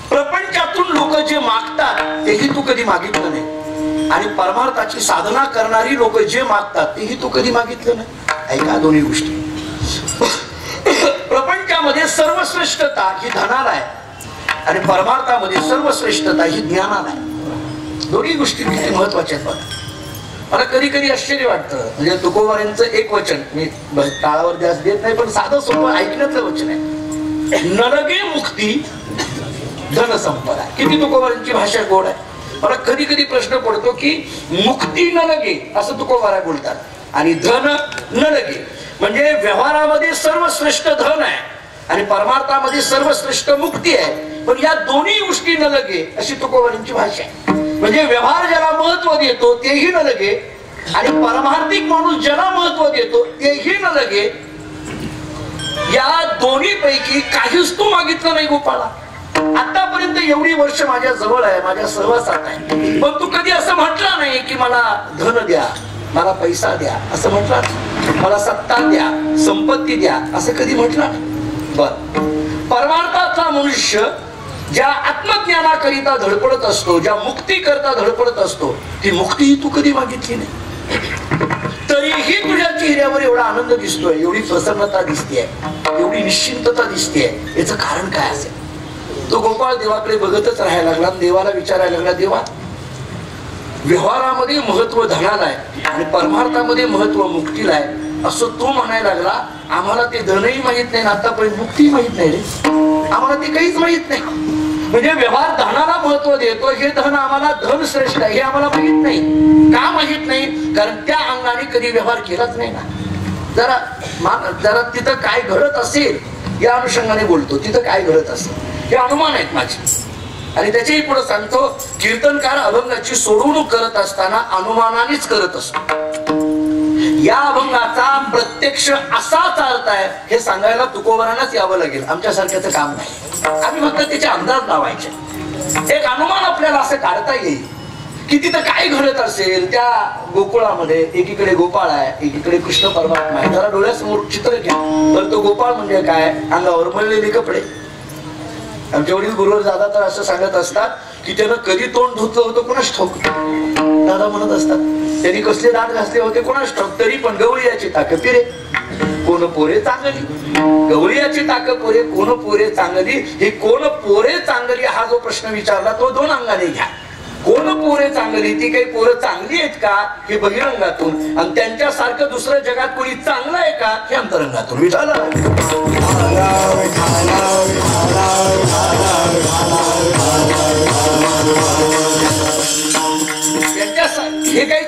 प्रपंचातून लोक जे मागतात तेही तू कधी मागितलं नाही आणि परमार्थाची साधना करणारी लोक जे मागतात तेही तू कधी मागितलं नाही. ऐका, दोन्ही गोष्टी. प्रपंचामध्ये सर्वश्रेष्ठता ही धनाला आहे आणि परमार्थामध्ये सर्वश्रेष्ठता ही ज्ञानाला आहे. दोन्ही गोष्टी किती महत्वाच्या आहेत बघा. मला कधी कधी आश्चर्य वाटतं, म्हणजे तुकोबारांचं एक वचन मी टाळावर जास्त देत नाही, पण साधं सोपं ऐकण्याचं वचन आहे, नरगे मुक्ती धन संपदा. किती तुकोबारांची भाषा गोड आहे. मला कधी कधी प्रश्न पडतो की मुक्ती न लगे असं तुकोबारा बोलतात आणि धन न लगे, म्हणजे व्यवहारामध्ये सर्वश्रेष्ठ धन आहे आणि परमार्थामध्ये सर्वश्रेष्ठ मुक्ती आहे, पण या दोन्ही गोष्टी न लगे अशी तुकोबारांची भाषा आहे. म्हणजे व्यवहार ज्याला महत्व देतो तेही न लगे आणि परमार्थिक माणूस ज्याला महत्व देतो तेही न लगे. या दोन्ही पैकी काहीच तू मागितलं नाही गोपाळा. आतापर्यंत एवढी वर्ष माझ्या जवळ आहे, माझ्या सहवासात आहे, पण तू कधी असं म्हटलं नाही की मला धन द्या, मला पैसा द्या, असं म्हटलं नाही. मला सत्ता द्या, संपत्ती द्या, असं कधी म्हटलं नाही. बर, परमार्थाचा मनुष्य ज्या आत्मज्ञानाकरिता धडपडत असतो, ज्या मुक्ती करता धडपडत असतो, ती मुक्ती तू कधी मागितली नाही. तरीही तुझ्या चेहऱ्यावर एवढा आनंद दिसतोय, एवढी प्रसन्नता दिसतेय, एवढी निश्चिंतता दिसतेय, याचं कारण काय असेल? तो गोपाळ देवाकडे बघतच राहायला लागला. देवाला विचारायला लागला, देवा, व्यवहारामध्ये महत्व धनाला आहे आणि परमार्थामध्ये महत्व मुक्तीला आहे असं तो म्हणायला लागला. आम्हाला ते धनही माहित नाही, आतापर्यंत मुक्ती माहित नाही रे, आम्हाला ते काहीच माहित नाही. म्हणजे व्यवहार धनाला महत्व देतो, हे धन आम्हाला धन श्रेष्ठ आहे हे आम्हाला माहित नाही. का माहित नाही? कारण त्या अंगाने कधी व्यवहार केलाच नाही ना. जरा तिथं काय घडत असेल या अनुषंगाने बोलतो, तिथं काय घडत असेल हे अनुमान आहेत माझे. आणि त्याच्याही पुढे सांगतो, कीर्तनकार अभंगाची सोडवणूक करत असताना अनुमानानेच करत असतो. या अभंगाचा प्रत्यक्ष असाच अर्थ आहे हे सांगायला तुकोबारांनाच यावं लागेल, आमच्यासारख्याचं काम नाही. आम्ही फक्त त्याचे अंदाज लावायचे. एक अनुमान आपल्याला असं काढता येईल की तिथं काय घडत असेल त्या गोकुळामध्ये. एकीकडे गोपाळ आहे, एकीकडे कृष्ण परमात्मा आहे. जरा डोळ्यासमोर चित्र घ्या. तर तो गोपाळ म्हणजे काय, अंगावर मळलेले कपडे. आमच्या वडील गुरुवर दादा तर असं सांगत असतात की त्यानं कधी तोंड धुतलं होतं कोणाच ठाऊक. दादा म्हणत असतात त्यांनी कसले दात घासले होते कोणाच ठाऊक. तरी पण गवळीयाची ताकद पिरे कोण पोरे चांगली. गवळीयाची ताकद पोरे कोण पोरे चांगली. हे कोण पोरे चांगली हा जो प्रश्न विचारला तो दोन अंगाने घ्या. कोण पोरे चांगली, ती काही पोरं चांगली आहेत का हे बहिरंगातून, आणि त्यांच्यासारखं दुसरं जगात कोणी चांगलं आहे का हे अंतरंगातून विचारलं. हे काही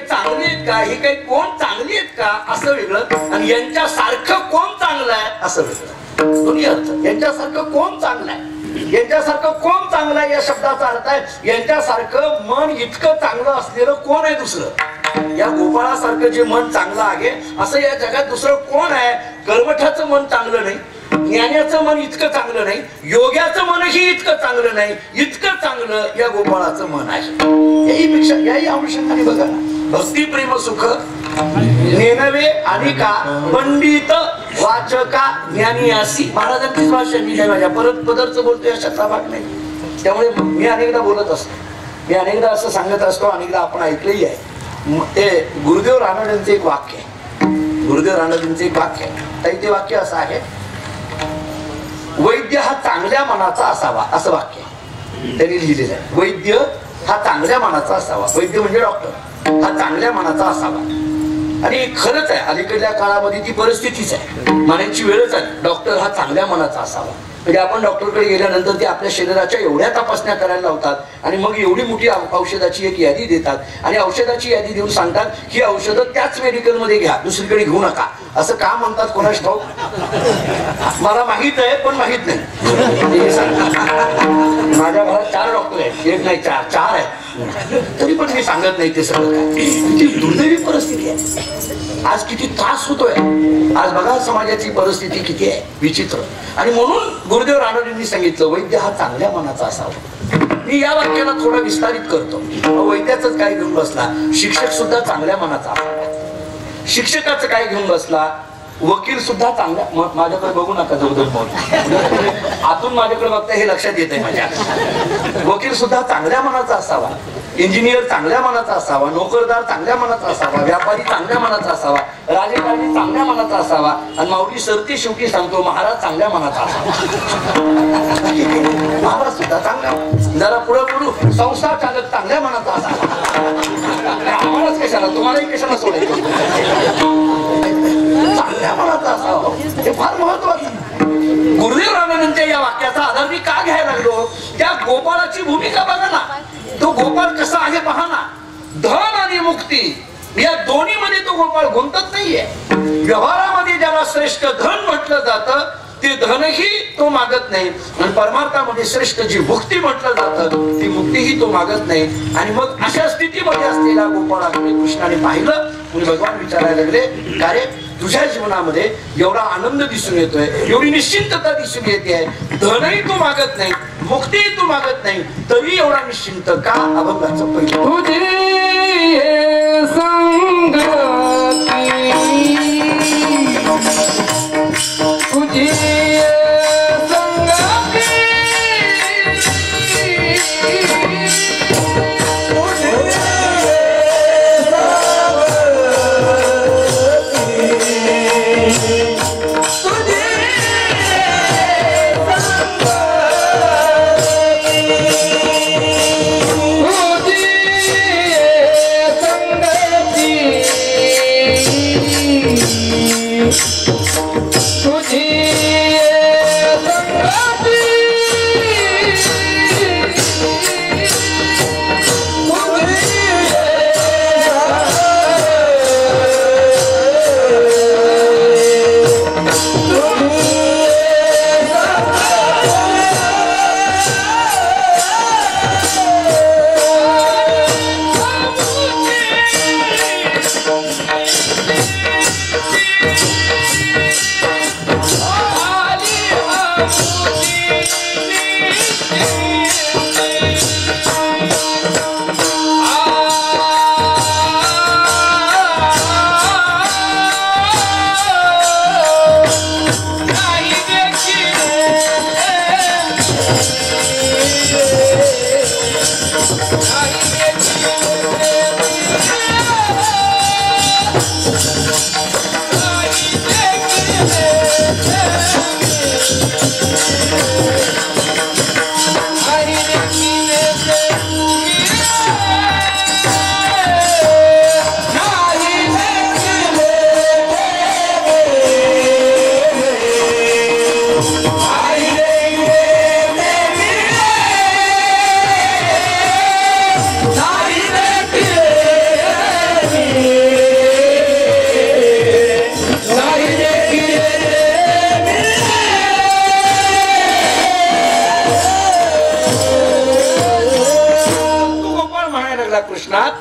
चांगली आहेत का, हे काही कोण चांगली आहेत का असं वेगळं, आणि यांच्यासारखं कोण चांगलं आहे असं वेगळं. दोन्ही अर्थ. यांच्यासारखं कोण चांगलं आहे, यांच्यासारखं कोण चांगलं आहे या शब्दाचा अर्थ आहे यांच्यासारखं मन इतकं चांगलं असलेलं कोण आहे दुसरं. या गोपाळासारखं जे मन चांगलं आहे असं या जगात दुसरं कोण आहे. कर्मठाचं मन चांगलं नाही, ज्ञानाचं मन इतकं चांगलं नाही, योग्याचं मनही इतकं चांगलं नाही, इतकं चांगलं या गोपाळाचं मन आहे. याही अनुषंगाने बघा ना. भक्ती प्रेम सुख नेनवे आणि का पंडित वाचका ज्ञानी असी. महाराजांचीच भाषा मी काय माझ्या परत पदरचं बोलतोय अशातला भाग नाही. त्यामुळे मी अनेकदा बोलत असतो, मी अनेकदा असं सांगत असतो, अनेकदा आपण ऐकलंही आहे. ते गुरुदेव रानडेंचं एक वाक्य आहे. गुरुदेव रानडेंचं एक वाक्य आहे. ते वाक्य असं आहे, वैद्य हा चांगल्या मनाचा असावा असं वाक्य त्यांनी लिहिलेलं आहे. वैद्य हा चांगल्या मनाचा असावा. वैद्य म्हणजे डॉक्टर हा चांगल्या मनाचा असावा. आणि खरंच आहे अलीकडल्या काळामध्ये ती परिस्थितीच आहे, म्हणायची वेळच आहे. डॉक्टर हा चांगल्या मनाचा असावा. म्हणजे आपण डॉक्टरकडे गेल्यानंतर ते आपल्या शरीराच्या एवढ्या तपासण्या करायला लावतात आणि मग एवढी मोठी औषधाची एक यादी देतात आणि औषधाची यादी देऊन सांगतात ही औषधं त्याच मेडिकलमध्ये घ्या, दुसरीकडे घेऊ नका. असं का म्हणतात कोणास ठाऊक, मला माहित आहे पण माहित नाही. माझ्या घरात 4 डॉक्टर आहेत, एक नाही 4 आहेत, तरी पण मी सांगत नाही ते सगळं काय. किती दुर्दैवी परिस्थिती आहे आज, किती त्रास होतोय आज. बघा समाजाची परिस्थिती किती आहे विचित्र. आणि म्हणून गुरुदेव रानडेंनी सांगितलं वैद्य हा चांगल्या मनाचा असावा. मी या वाक्याला थोडा विस्तारित करतो. वैद्याच काय घेऊन बसला, शिक्षक सुद्धा चांगल्या मनाचा असावा. शिक्षकाचं काय घेऊन बसला, वकील सुद्धा चांगल्या. माझ्याकडे बघू नका जवळ आतून माझ्याकडे बघता हे लक्षात येत आहे माझ्या. वकील सुद्धा चांगल्या मनाचा असावा, इंजिनियर चांगल्या मनाचा असावा, नोकरदार चांगल्या मनाचा असावा, व्यापारी चांगल्या मनाचा असावा, राजकारणी चांगल्या मनाचा असावा, आणि माऊली सरती शेवटी सांगतो महाराज चांगल्या मनाचा असावा. महाराज सुद्धा चांगल्या, जरा पुढे पुढू संसार चालक चांगल्या मनाचा असावा. आम्हालाच कशाला, तुम्हालाही कशाला सोडायचं, चांगल्या मनाचा असावा. हे फार महत्वाचं. गुरुदेव रानडेंच्या या वाक्याचा आधार मी का घ्यायला लागलो, त्या गोपाळाची भूमिका बघा ना. तो गोपाळ कसा आहे पहा ना. धन आणि मुक्ती या दोन्ही मध्ये तो गोपाळ गुंतत नाहीये. व्यवहारामध्ये ज्याला श्रेष्ठ धन म्हटलं जातं ते धनही तो मागत नाही, आणि परमार्थामध्ये श्रेष्ठ जी मुक्ती म्हटलं जातं ती मुक्तीही तो मागत नाही. आणि मग अशा स्थितीमध्ये असलेला गोपाळाकडे कृष्णाने पाहिलं आणि भगवान विचारायला लागले, का रे तुझ्या जीवनामध्ये एवढा आनंद दिसून येतोय, एवढी निश्चिंतता दिसून येते, धनही तू मागत नाही, मुक्तीही तू मागत नाही, तरी एवढा निश्चिंत का. अभंगाचं पहिलं तुझी संग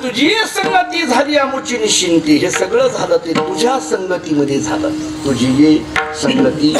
तुझी संगती झाली आमुची निश्चिंती. हे सगळं झालं ते तुझ्या संगतीमध्ये झालं. तुझी संगती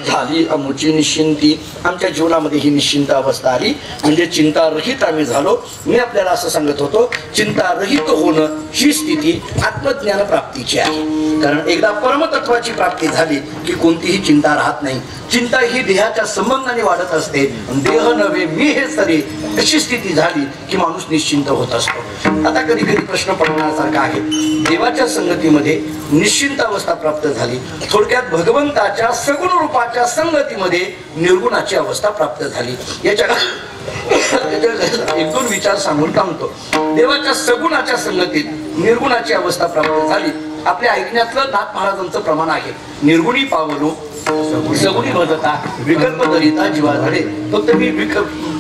झाली आमुची निश्चिंती. आमच्या जीवनामध्ये ही निश्चिंत अवस्था आली म्हणजे चिंता रहित आम्ही झालो. मी आपल्याला असं सांगत होतो, चिंता रहित होणं ही स्थिती आत्मज्ञान प्राप्तीची आहे. कारण एकदा परमतत्वाची प्राप्ती झाली की कोणतीही चिंता राहत नाही. चिंता ही देहाच्या संबंधाने वाढत असते. देह नव्हे मी हे सरे अशी स्थिती झाली की माणूस निश्चिंत होत असतो. आता कधी कधी प्रश्न पडण्यासारखा आहे, देवाच्या संगतीमध्ये निश्चिंत अवस्था प्राप्त झाली, थोडक्यात भगवंताच्या सगुण रूपाच्या संगतीमध्ये निर्गुणाची अवस्था प्राप्त झाली. याच्या एक दोन विचार सांगून थांबतो. देवाच्या सगुणाच्या संगतीत निर्गुणाची अवस्था प्राप्त झाली. आपल्या ऐकण्यातलं नाथ महाराजांचं प्रमाण आहे, निर्गुणी पावलो सगुणी भजता विकल्प दरिता जीवा झाले. फक्त मी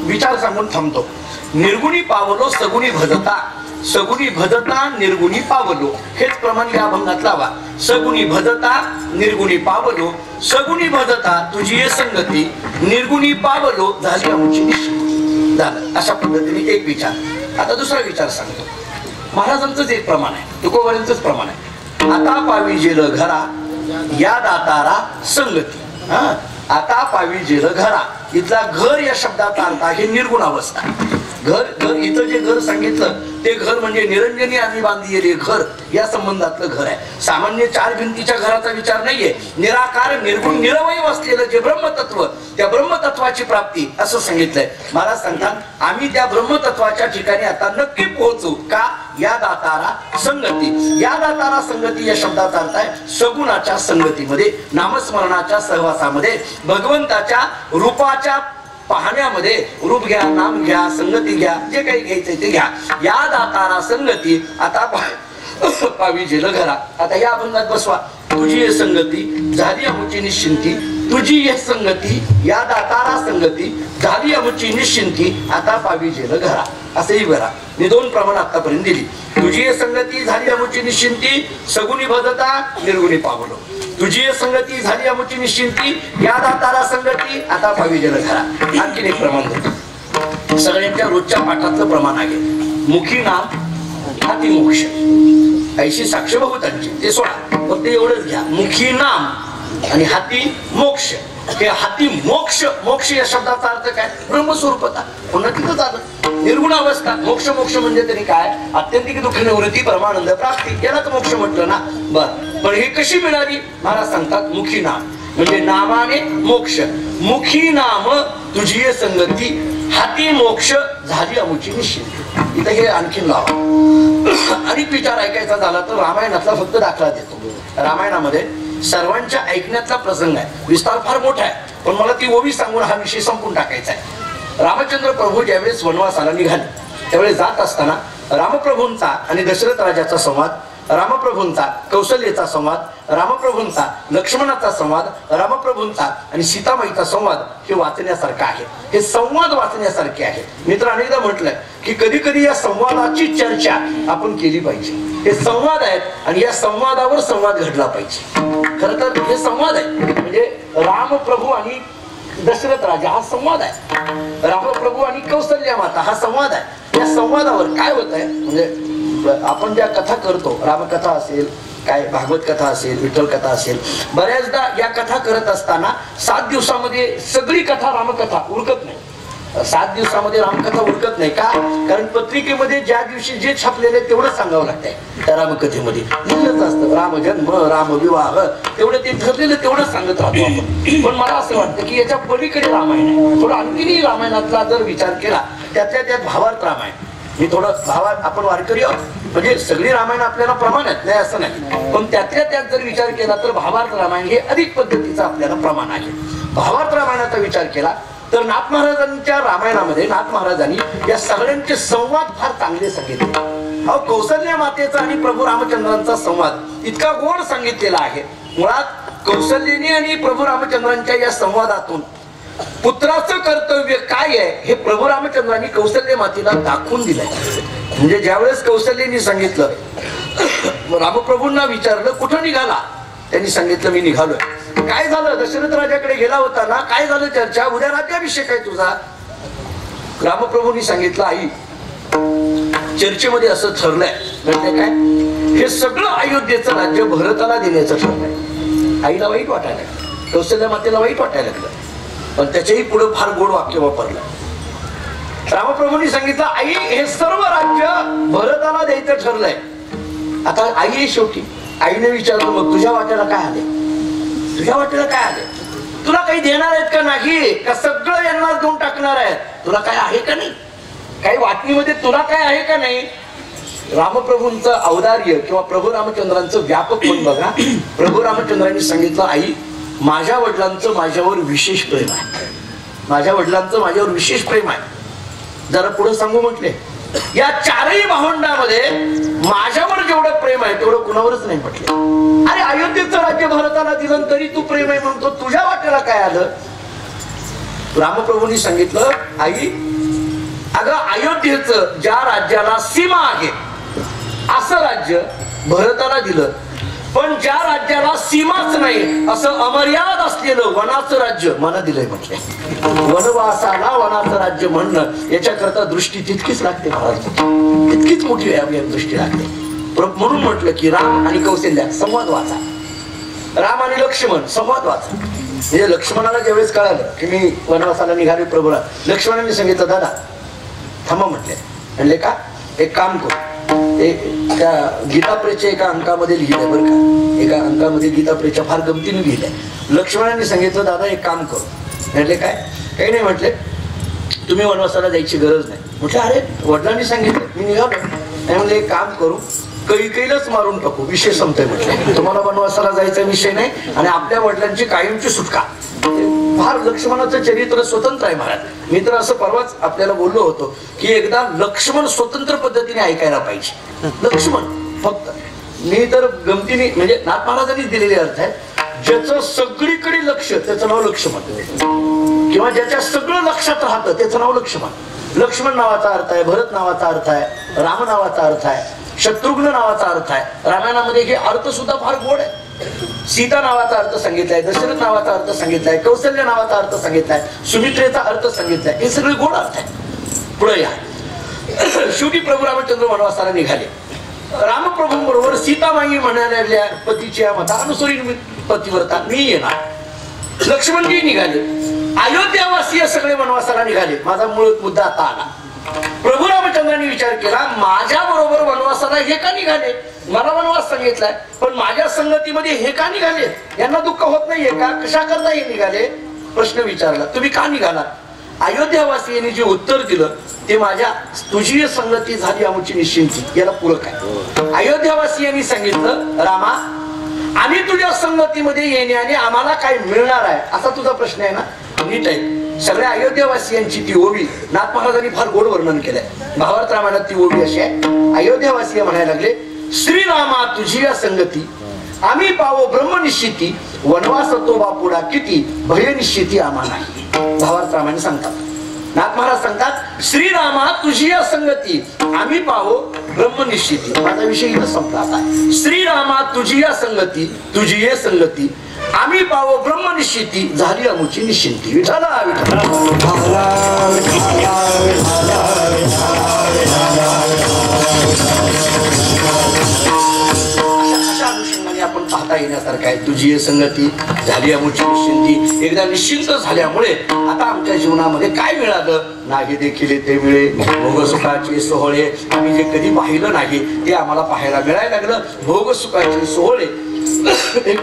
विचार सांगून थांबतो. निर्गुणी पावलो सगुणी भजता, सगुणी भजता निर्गुणी पावलो, हेच प्रमाण या अभंगात लावा. सगुणी भजता निर्गुणी पावलो, सगुणी भजता तुझी संगती निर्गुणी पावलो झाली आमची निश्चिंती. झालं अशा पद्धतीने एक विचार. आता दुसरा विचार सांगतो. महाराजांचंच एक प्रमाण आहे, तुकोबारांचंच प्रमाण आहे. आता पावी जेल घरा या दातारा संगती. आता पावी जेल घरा, इथला घर या शब्दाचा अर्थ आहे निर्गुण अवस्था. घर घर इथं जे घर सांगितलं ते घर म्हणजे निरंजनी आम्ही बांधलेले घर या संबंधातलं घर आहे. सामान्य चार भिंतीच्या घराचा विचार नाहीये. निराकार निर्गुण निरवय असलेलं जे ब्रह्मतत्व, त्या ब्रह्मतत्वाची प्राप्ती असं सांगितलंय. मला सांगतात आम्ही त्या ब्रह्मतत्वाच्या ठिकाणी आता नक्की पोहोचू का? या दातारा संगती. या दातारा संगती या शब्दाचा अर्थ आहे सगुणाच्या संगतीमध्ये, नामस्मरणाच्या सहवासामध्ये, भगवंताच्या रूपाच्या पाहण्यामध्ये. रूप घ्या, नाम घ्या, संगती घ्या, जे काही घ्यायचंय ते घ्या. या दातारा संगती आता पावी जेल घरा. आता या अभंगात बसवा. तुझी संगती झाली आमची निश्चिंती, तुझी संगती या दातारा संगती झाली आमची निश्चिंती, आता पावी जेल घरा. असंही बरा. मी दोन प्रमाण आतापर्यंत दिली. तुझी संगती झाली आमची निश्चिंती, सगुणी भजता निर्गुणी पावलो. तुझी संगती झाली आमची निश्चिंती, या दातारा संगती आता पावी जेल घरा. आणखीन एक प्रमाण देतो. सगळ्यांच्या रोजच्या पाठातलं प्रमाण आहे. मुखी नाम हाती मोक्ष, ऐशी साक्ष बहुतांची. ते सोडा, फक्त एवढंच घ्या. मुखी नाम आणि हाती मोक्ष. हे हाती मोक्ष, मोक्ष या शब्दाचा अर्थ काय? ब्रह्मस्वरूपता. पुन्हा तिथं झालं निर्गुण अवस्था. मोक्ष मोक्ष म्हणजे तरी काय? अत्यंतिक दुःख निवृत्ती परमानंद प्राप्ती, यालाच मोक्ष म्हटलं ना. बर, पण हे कशी मिळाली? महाराज सांगतात मुखी नाम म्हणजे नामाने मोक्ष. मुखी नाम तुझी संगती, हाती मोक्ष झाली आमची निश्चिंती. इथं हे आणखीन लावा. अनेक विचार ऐकायचा झाला तर रामायणातला फक्त दाखला देतो. रामायणामध्ये सर्वांच्या ऐकण्यातला प्रसंग आहे. विस्तार फार मोठा आहे, पण मला ती ओवी सांगून हा विषय संपून टाकायचा आहे. रामचंद्र प्रभू ज्यावेळेस वनवासाला निघाले त्यावेळेस जात असताना रामप्रभूंचा आणि दशरथ राजाचा संवाद, रामप्रभूंचा कौशल्येचा संवाद, रामप्रभूंचा लक्ष्मणाचा संवाद, रामप्रभूंचा आणि सीतामाईचा संवाद हे वाचण्यासारखं आहे. हे संवाद वाचण्यासारखे आहे. मित्र अनेकदा म्हटलंय की कधी कधी या संवादाची चर्चा आपण केली पाहिजे. हे संवाद आहेत आणि या संवादावर संवाद घडला पाहिजे. खरं तर हे संवाद आहे म्हणजे रामप्रभू आणि दशरथ राजा हा संवाद आहे. रामप्रभू आणि कौशल्या माता हा संवाद आहे. या संवादावर काय होत आहे म्हणजे आपण ज्या कथा करतो, रामकथा असेल, काय भागवत कथा असेल, विठ्ठल कथा असेल, बऱ्याचदा या कथा करत असताना 7 दिवसामध्ये सगळी कथा रामकथा उरकत नाही. 7 दिवसामध्ये रामकथा उरकत नाही का? कारण पत्रिकेमध्ये ज्या दिवशी जे छापलेले तेवढं सांगावं लागतंय. त्या रामकथेमध्ये लिहिलंच असतं रामजन्म, रामविवाह, तेवढं ते ठरलेलं तेवढं सांगत राहतो आपण. पण मला असं वाटतं की याच्या पलीकडे रामायण आहे. थोडं आणखीनही रामायणातला जर विचार केला, त्यातल्या त्यात भावार्थ रामायण. मी थोडं भावात आपण वारकरी आहोत म्हणजे सगळी रामायण आपल्याला प्रमाण आहेत नाही असं नाही, पण त्यातल्या त्यात जर विचार केला तर भावार्थ रामायण हे अधिक पद्धतीचं आपल्याला प्रमाण आहे. भावार्थ रामायणाचा विचार केला तर नाथ महाराजांच्या रामायणामध्ये नाथ महाराजांनी या सगळ्यांचे संवाद फार चांगले सांगितले. कौशल्या मातेचा आणि प्रभू रामचंद्रांचा संवाद इतका गोड सांगितलेला आहे. मुळात कौशल्येने आणि प्रभू रामचंद्रांच्या या संवादातून पुत्राचं कर्तव्य काय आहे हे प्रभू रामचंद्रांनी कौशल्य मातेला दाखवून दिलंय. म्हणजे ज्यावेळेस कौशल्येने सांगितलं, रामप्रभूंना विचारलं कुठं निघाला, त्यांनी सांगितलं मी निघालोय. काय झालं? दशरथ राजाकडे गेला होता ना, काय झालं चर्चा? उद्या राज्याभिषेक आहे तुझा. रामप्रभूंनी सांगितलं आई चर्चेमध्ये असं ठरलंय म्हणजे काय, हे सगळं अयोध्येचं राज्य भरताला देण्याचं ठरलंय. आईला वाईट वाटायला लागलं, कौशल्या मातेला वाईट वाटायला लागलं, पण त्याच्याही पुढे फार गोड वाक्य वापरलं. रामप्रभूंनी सांगितलं, आई हे सर्व राज्य भरताला द्यायचं ठरलंय. आता आई आहे शेवटी. आईने विचारलं, मग तुझ्या वाट्याला काय आले, तुझ्या वाट्याला काय आले, तुला काही देणार आहेत का नाही, का सगळं यांना देऊन टाकणार आहेत, तुला काय आहे का नाही, काही वाटणीमध्ये तुला काय आहे का नाही. रामप्रभूंचं औदार्य किंवा प्रभू रामचंद्रांचं व्यापक मन बघा. प्रभू रामचंद्रांनी सांगितलं, आई माझ्या वडिलांचं माझ्यावर विशेष प्रेम आहे, माझ्या वडिलांचं माझ्यावर विशेष प्रेम आहे. जरा पुढे सांगू म्हटले, या चारही भावंडामध्ये माझ्यावर जेवढं प्रेम आहे तेवढं कुणावरच नाही म्हटले. अरे अयोध्येचं राज्य भरताला दिलं तरी तू प्रेम आहे म्हणतो, तुझ्या वाट्याला काय आलं. रामप्रभूंनी सांगितलं, आई अगं अयोध्येचं ज्या राज्याला सीमा आहे असं राज्य भरताला दिलं, पण ज्या राज्याला सीमाच नाही असं अमर्याद असलेलं वनाचं राज्य मला दिलंय म्हटलंय. वनवासाला वनाचं राज्य म्हणणं याच्याकरता दृष्टी तितकीच लागते महाराज, तितकीच मोठी दृष्टी लागते. म्हणून म्हटलं की राम आणि कौशल्या संवाद वाचा, राम आणि लक्ष्मण संवाद वाचा. म्हणजे लक्ष्मणाला ज्यावेळेस कळालं की मी वनवासाला निघाले प्रभूला, लक्ष्मणाने सांगितलं, दादा थांबा म्हटले. म्हणले का, एक काम करू, त्या गीताप्रेच्या एका अंकामध्ये लिहिलंय बरं का, एका अंकामध्ये गीताप्रेच्या फार गमतीने लिहिलंय. लक्ष्मणाने सांगितलं, दादा एक काम करू. म्हटले काय, काही नाही म्हटले, तुम्ही वनवासाला जायची गरज नाही. म्हटलं अरे वडिलांनी सांगितलं, मी निघालो. नाही म्हणले, एक काम करू, कैकेयीलाच मारून टाकू, विषय संपतोय म्हटलं, तुम्हाला वनवासाला जायचा विषय नाही आणि आपल्या वडिलांची कायमची सुटका. फार लक्ष्मणाचं चरित्र स्वतंत्र आहे महाराज. मी तर असं परवाच आपल्याला बोललो होतो की एकदा लक्ष्मण स्वतंत्र पद्धतीने ऐकायला पाहिजे. लक्ष्मण फक्त, मी तर गमतीने म्हणजे नाथ महाराजांनी दिलेले अर्थ आहे, ज्याचं सगळीकडे लक्ष त्याचं नाव लक्ष्मण, किंवा ज्याच्या सगळं लक्षात राहतं त्याचं नाव लक्ष्मण. लक्ष्मण नावाचा अर्थ आहे, भरत नावाचा अर्थ आहे, राम नावाचा अर्थ आहे, शत्रुघ्न नावाचा अर्थ आहे. रामायणामध्ये हे अर्थ सुद्धा फार गोड आहे. सीता नावाचा अर्थ सांगितलाय, दशरथ नावाचा अर्थ सांगितलाय, कौशल्य नावाचा अर्थ सांगितलाय, सुमित्रेचा अर्थ सांगितलाय. हे सगळे गोड अर्थ आहे. पुढे या, शेवटी प्रभू रामचंद्र वनवासाला निघाले. रामप्रभूंबरोबर सीतामाई म्हणाल्या पतीच्या मतानुसारी पतिव्रता मी येणार. लक्ष्मणजी निघाले, अयोध्यावासीय सगळे वनवासाला निघाले. माझा मूळ मुद्दा आता आला. प्रभू रामचंद्रांनी विचार केला, माझ्या बरोबर वनवासाला हे का निघाले, मला वनवास सांगितलाय पण माझ्या संगतीमध्ये हे का निघाले, यांना दुःख होत नाहीये का, कशा करता हे निघाले. प्रश्न विचारला, तुम्ही का निघाला. अयोध्यावासियांनी जे उत्तर दिलं ते माझ्या तुझी संगती झाली आमची निश्चिंती याला पूरक आहे. अयोध्यावासियांनी सांगितलं, रामा आम्ही तुझ्या संगतीमध्ये येण्याने आम्हाला काय मिळणार आहे असा तुझा प्रश्न आहे ना. नीट आहे. सगळ्या अयोध्यावासियांची ती ओवी नाथ महाराजांनी फार गोड वर्णन केलंय. भावार्थ रामायणात ती ओवी अशी आहे. अयोध्यावासी म्हणायला लागले, श्रीरामा तुझी या संगती आम्ही पावो ब्रह्मनिश्चिती, वनवास तो बापुडा किती भय निश्चिती आम्हा नाही. भावार्थ रामायण सांगतात, नाथ महाराज सांगतात, श्रीरामा तुझी या संगती आम्ही पाहो ब्रह्मनिश्चिती. माझा विषय इथं संपला आता. श्रीरामा तुझी या संगती, तुझी ये संगती आम्ही पाहो ब्रह्मनिश्चिती झाली आमची निश्चिंती. विठाला विठाला आपण पाहता येण्यासारखं आहे. तुझी संगती झाली आमची निश्चिंती. एकदा निश्चिंत झाल्यामुळे आता आमच्या जीवनामध्ये काय मिळालं, नाही देखील ते मिळे भोगसुखाचे सोहळे. आम्ही जे कधी पाहिलं नाही ते आम्हाला पाहायला मिळायला लागलं. भोगसुखाचे सोहळे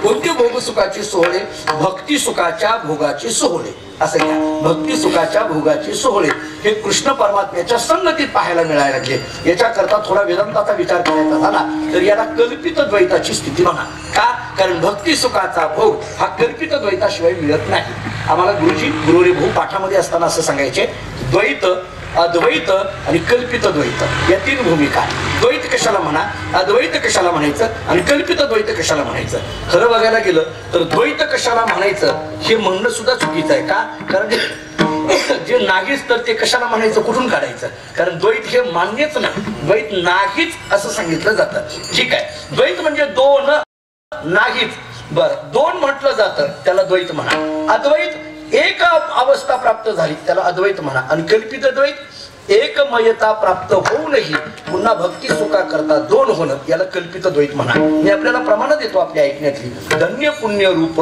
कोणते भोगसुखाचे सोहळे, भक्ती सुखाच्या भोगाचे सोहळे असं घ्या. भक्ती सुखाच्या भोगाचे सोहळे हे कृष्ण परमात्म्याच्या संगतीत पाहायला मिळायला लागले. याच्याकरता थोडा वेदांताचा विचार करायचा झाला तर याला कल्पित द्वैताची स्थिती म्हणा. का, कारण भक्ती सुखाचा भोग हा कल्पित द्वैताशिवाय मिळत नाही. आम्हाला गुरुजी गुरुरे भाऊ पाठामध्ये असताना असं सांगायचे, द्वैत अद्वैत आणि कल्पित द्वैत या तीन भूमिका. द्वैत कशाला म्हणा, अद्वैत कशाला म्हणायचं आणि कल्पित द्वैत कशाला म्हणायचं. खरं बघायला गेलं तर द्वैत कशाला म्हणायचं हे म्हणणं सुद्धा चुकीचं आहे. का, कारण जे नाहीच तर ते कशाला म्हणायचं, कुठून काढायचं. कारण द्वैत हे मान्यच नाही, द्वैत नाहीच असं सांगितलं जातं. ठीक आहे, द्वैत म्हणजे दोन नाहीच. बर, दोन म्हटलं जातं त्याला द्वैत म्हणा. अद्वैत एक अवस्था प्राप्त झाली त्याला अद्वैत म्हणा. आणि कल्पित द्वैत एकमयता प्राप्त होऊनही पुन्हा भक्ती सुखा करता दोन होणं याला कल्पित द्वैत म्हणा. मी आपल्याला प्रमाण देतो आपल्या ऐकण्यातली. धन्य पुण्य रूप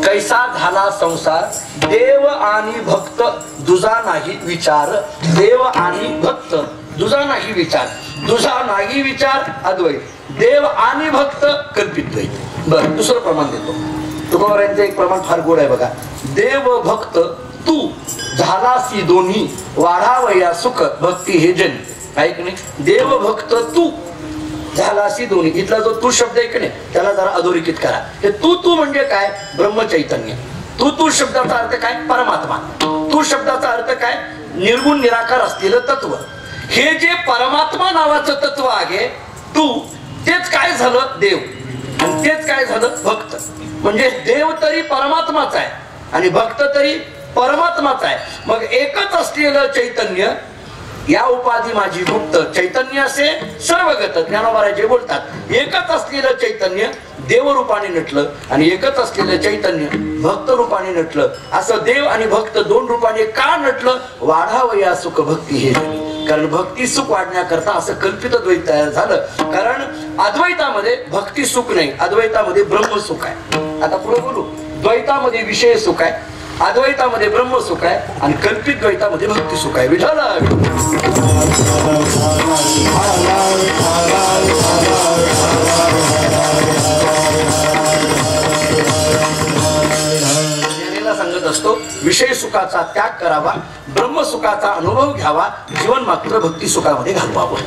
कैसा झाला संसार, देव आणि भक्त दुजा नाही विचार. देव आणि भक्त दुजा नाही विचार. दुजा नाही विचार अद्वैत, देव आणि भक्त कल्पित द्वैत. बरं, दुसरं प्रमाण देतो. तुकोबारायांचं एक प्रमाण फार गोड आहे बघा. देव भक्त तू झालासी दोन्ही, वाढावया सुख भक्ती हे जन. ऐक नाही, देव भक्त तू झालासी दोन्ही. इथला जो तू शब्द आहे की नाही त्याला जरा अधोरेखित करा. हे तू म्हणजे काय? ब्रह्मचैतन्य. तू शब्दाचा अर्थ काय? परमात्मा. तू शब्दाचा अर्थ काय? निर्गुण निराकार असलेलं तत्व. हे जे परमात्मा नावाचं तत्व आहे तू, तेच काय झालं? देव. आणि तेच काय झालं? भक्त. म्हणजे देव तरी परमात्माच आहे आणि भक्त तरी परमात्माच आहे. मग एकच असलेलं चैतन्य, या उपाधी माझी मुक्त चैतन्य असे सर्वगत ज्ञानोबा जे बोलतात. एकच असलेलं चैतन्य देवरूपाने नटलं आणि एकच असलेलं चैतन्य भक्त रूपाने नटलं. असं देव आणि भक्त दोन रूपाने का नटलं? वाढावया सुख भक्ती हे. कारण भक्ती सुख वाढण्याकरता असं कल्पित द्वैत तयार झालं. कारण अद्वैतामध्ये भक्ती सुख नाही, अद्वैतामध्ये ब्रह्म सुख आहे. आता पुढे बोलू. द्वैतामध्ये विषय सुख आहे, अद्वैतामध्ये ब्रह्म सुख आहे आणि कल्पित द्वैतामध्ये भक्ती सुख आहे. विठ्ठल सांगत असतो, विषय सुखाचा त्याग करावा, ब्रह्म सुखाचा अनुभव घ्यावा, जीवन मात्र भक्ती सुखामध्ये घालवावं.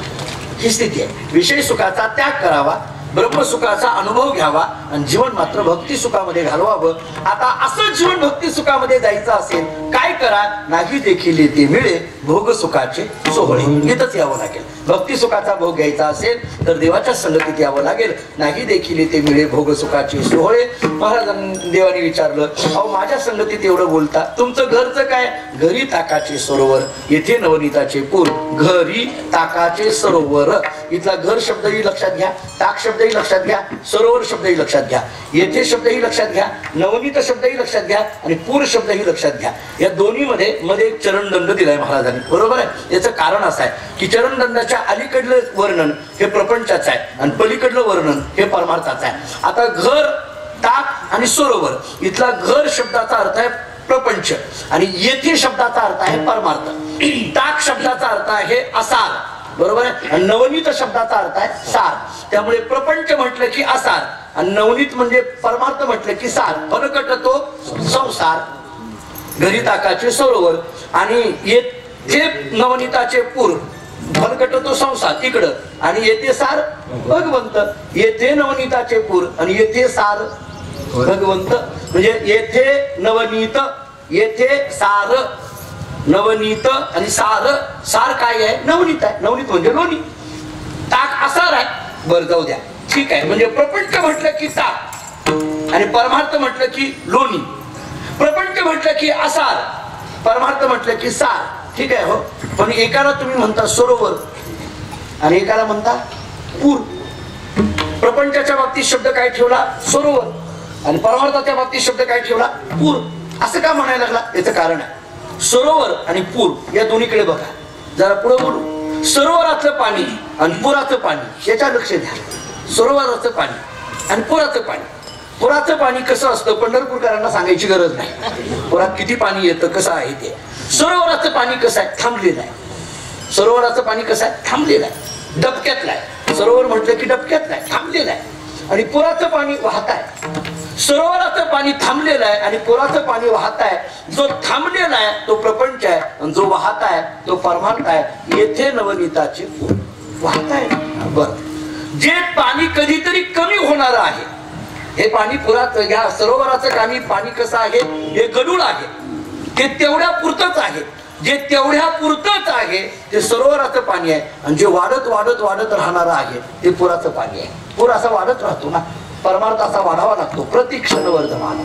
ही स्थिती आहे. विषय सुखाचा त्याग करावा, ब्रह्मसुखाचा अनुभव घ्यावा आणि जीवन मात्र भक्ती सुखामध्ये घालवावं. आता असं जीवन भक्ती सुखामध्ये जायचं असेल काय करा? नाही देखील येते मिळे भोग सुखाचे सोहळे. इथंच यावं लागेल. भक्ती सुखाचा भोग घ्यायचा असेल तर देवाच्या संगतीत यावं लागेल. नाही देखील येते मिळे भोग सुखाचे सोहळे. महाराजांनी देवाने विचारलं, अहो माझ्या संगतीत एवढं बोलता, तुमचं घरचं काय? घरी ताकाचे सरोवर, येथे नवनीताचे पूर. घरी ताकाचे सरोवर. इथला घर शब्दही लक्षात घ्या, ताक शब्दही लक्षात घ्या, सरोवर शब्दही लक्षात घ्या, येथे शब्दही लक्षात घ्या, नवनीत शब्दही लक्षात घ्या आणि पूर शब्दही लक्षात घ्या. या दोन्ही मध्ये एक चरणदंड दिलाय महाराजांनी. बरोबर आहे. याचं कारण असं आहे की चरणदंडाच्या अलीकडलं वर्णन हे प्रपंचाचं आहे आणि पलीकडलं वर्णन हे परमार्थाचं आहे. आता घर, ताक आणि सरोवर. इथला घर शब्दाचा अर्थ आहे प्रपंच आणि येथे शब्दाचा अर्थ आहे परमार्थ. ताक शब्दाचा अर्थ आहे असार. बरोबर आहे. आणि नवनीत शब्दाचा अर्थ आहे सार. त्यामुळे प्रपंच म्हटलं की असार आणि नवनीत म्हणजे परमार्थ म्हटलं की सार. फरकट तो संसार. घरी ताकाचे सरोवर आणि येथे नवनीताचे पूर. फरकट तो संसार इकडं आणि येथे सार भगवंत. येथे नवनीताचे पूर आणि येथे सार भगवंत. म्हणजे येथे नवनीत, येथे सार. नवनीत आणि सार. सार काय आहे? नवनीत आहे. नवनीत म्हणजे लोणी. ताक असार आहे. बरं जाऊ द्या, ठीक आहे. म्हणजे प्रपंच म्हटलं की ताक आणि परमार्थ म्हटलं की लोणी. प्रपंच म्हटलं की असार, परमार्थ म्हटलं की सार. ठीक आहे हो. पण एकाला तुम्ही म्हणता सरोवर आणि एकाला म्हणता पूर. प्रपंचाच्या बाबतीत शब्द काय ठेवला? सरोवर. आणि परमार्थाच्या बाबतीत शब्द काय ठेवला? पूर. असं का म्हणायला लागला? याचं कारण आहे. सरोवर आणि पूर या दोन्हीकडे बघा. जरा पुढे बोलू. सरोवराचं पाणी आणि पुराचं पाणी याच्या लक्ष द्या. सरोवराचं पाणी आणि पुराचं पाणी. पुराचं पाणी कसं असतं पंढरपूरकरांना सांगायची गरज नाही. पुरात किती पाणी येतं, कसं आहे ते. सरोवराचं पाणी कसं आहे? थांबलेलं आहे. सरोवराचं पाणी कसं आहे? थांबलेलं आहे. डबक्यातलं आहे. सरोवर म्हटलं की डबक्यातलं आहे, थांबलेलं आहे. आणि पुराचं पाणी वाहत आहे. सरोवराचं पाणी थांबलेलं आहे आणि पुराचं पाणी वाहत आहे. जो थांबलेला आहे तो प्रपंच आहे आणि जो वाहत आहे तो परमार्थ आहे. येथे नवनीताचे पूर वाहत आहे. बर, जे पाणी कधीतरी कमी होणार आहे हे पाणी पुरात. या सरोवराचं पाणी कसं आहे? हे गढूळ आहे. ते तेवढ्या पुरतच आहे. जे तेवढ्या पुरतच आहे ते सरोवराचं पाणी आहे आणि जे वाढत वाढत वाढत राहणार आहे ते पुराचं पाणी आहे. पूर असा वाढत राहतो ना, परमार्थ असा वाढावा लागतो. प्रतिक्षण वर्धमान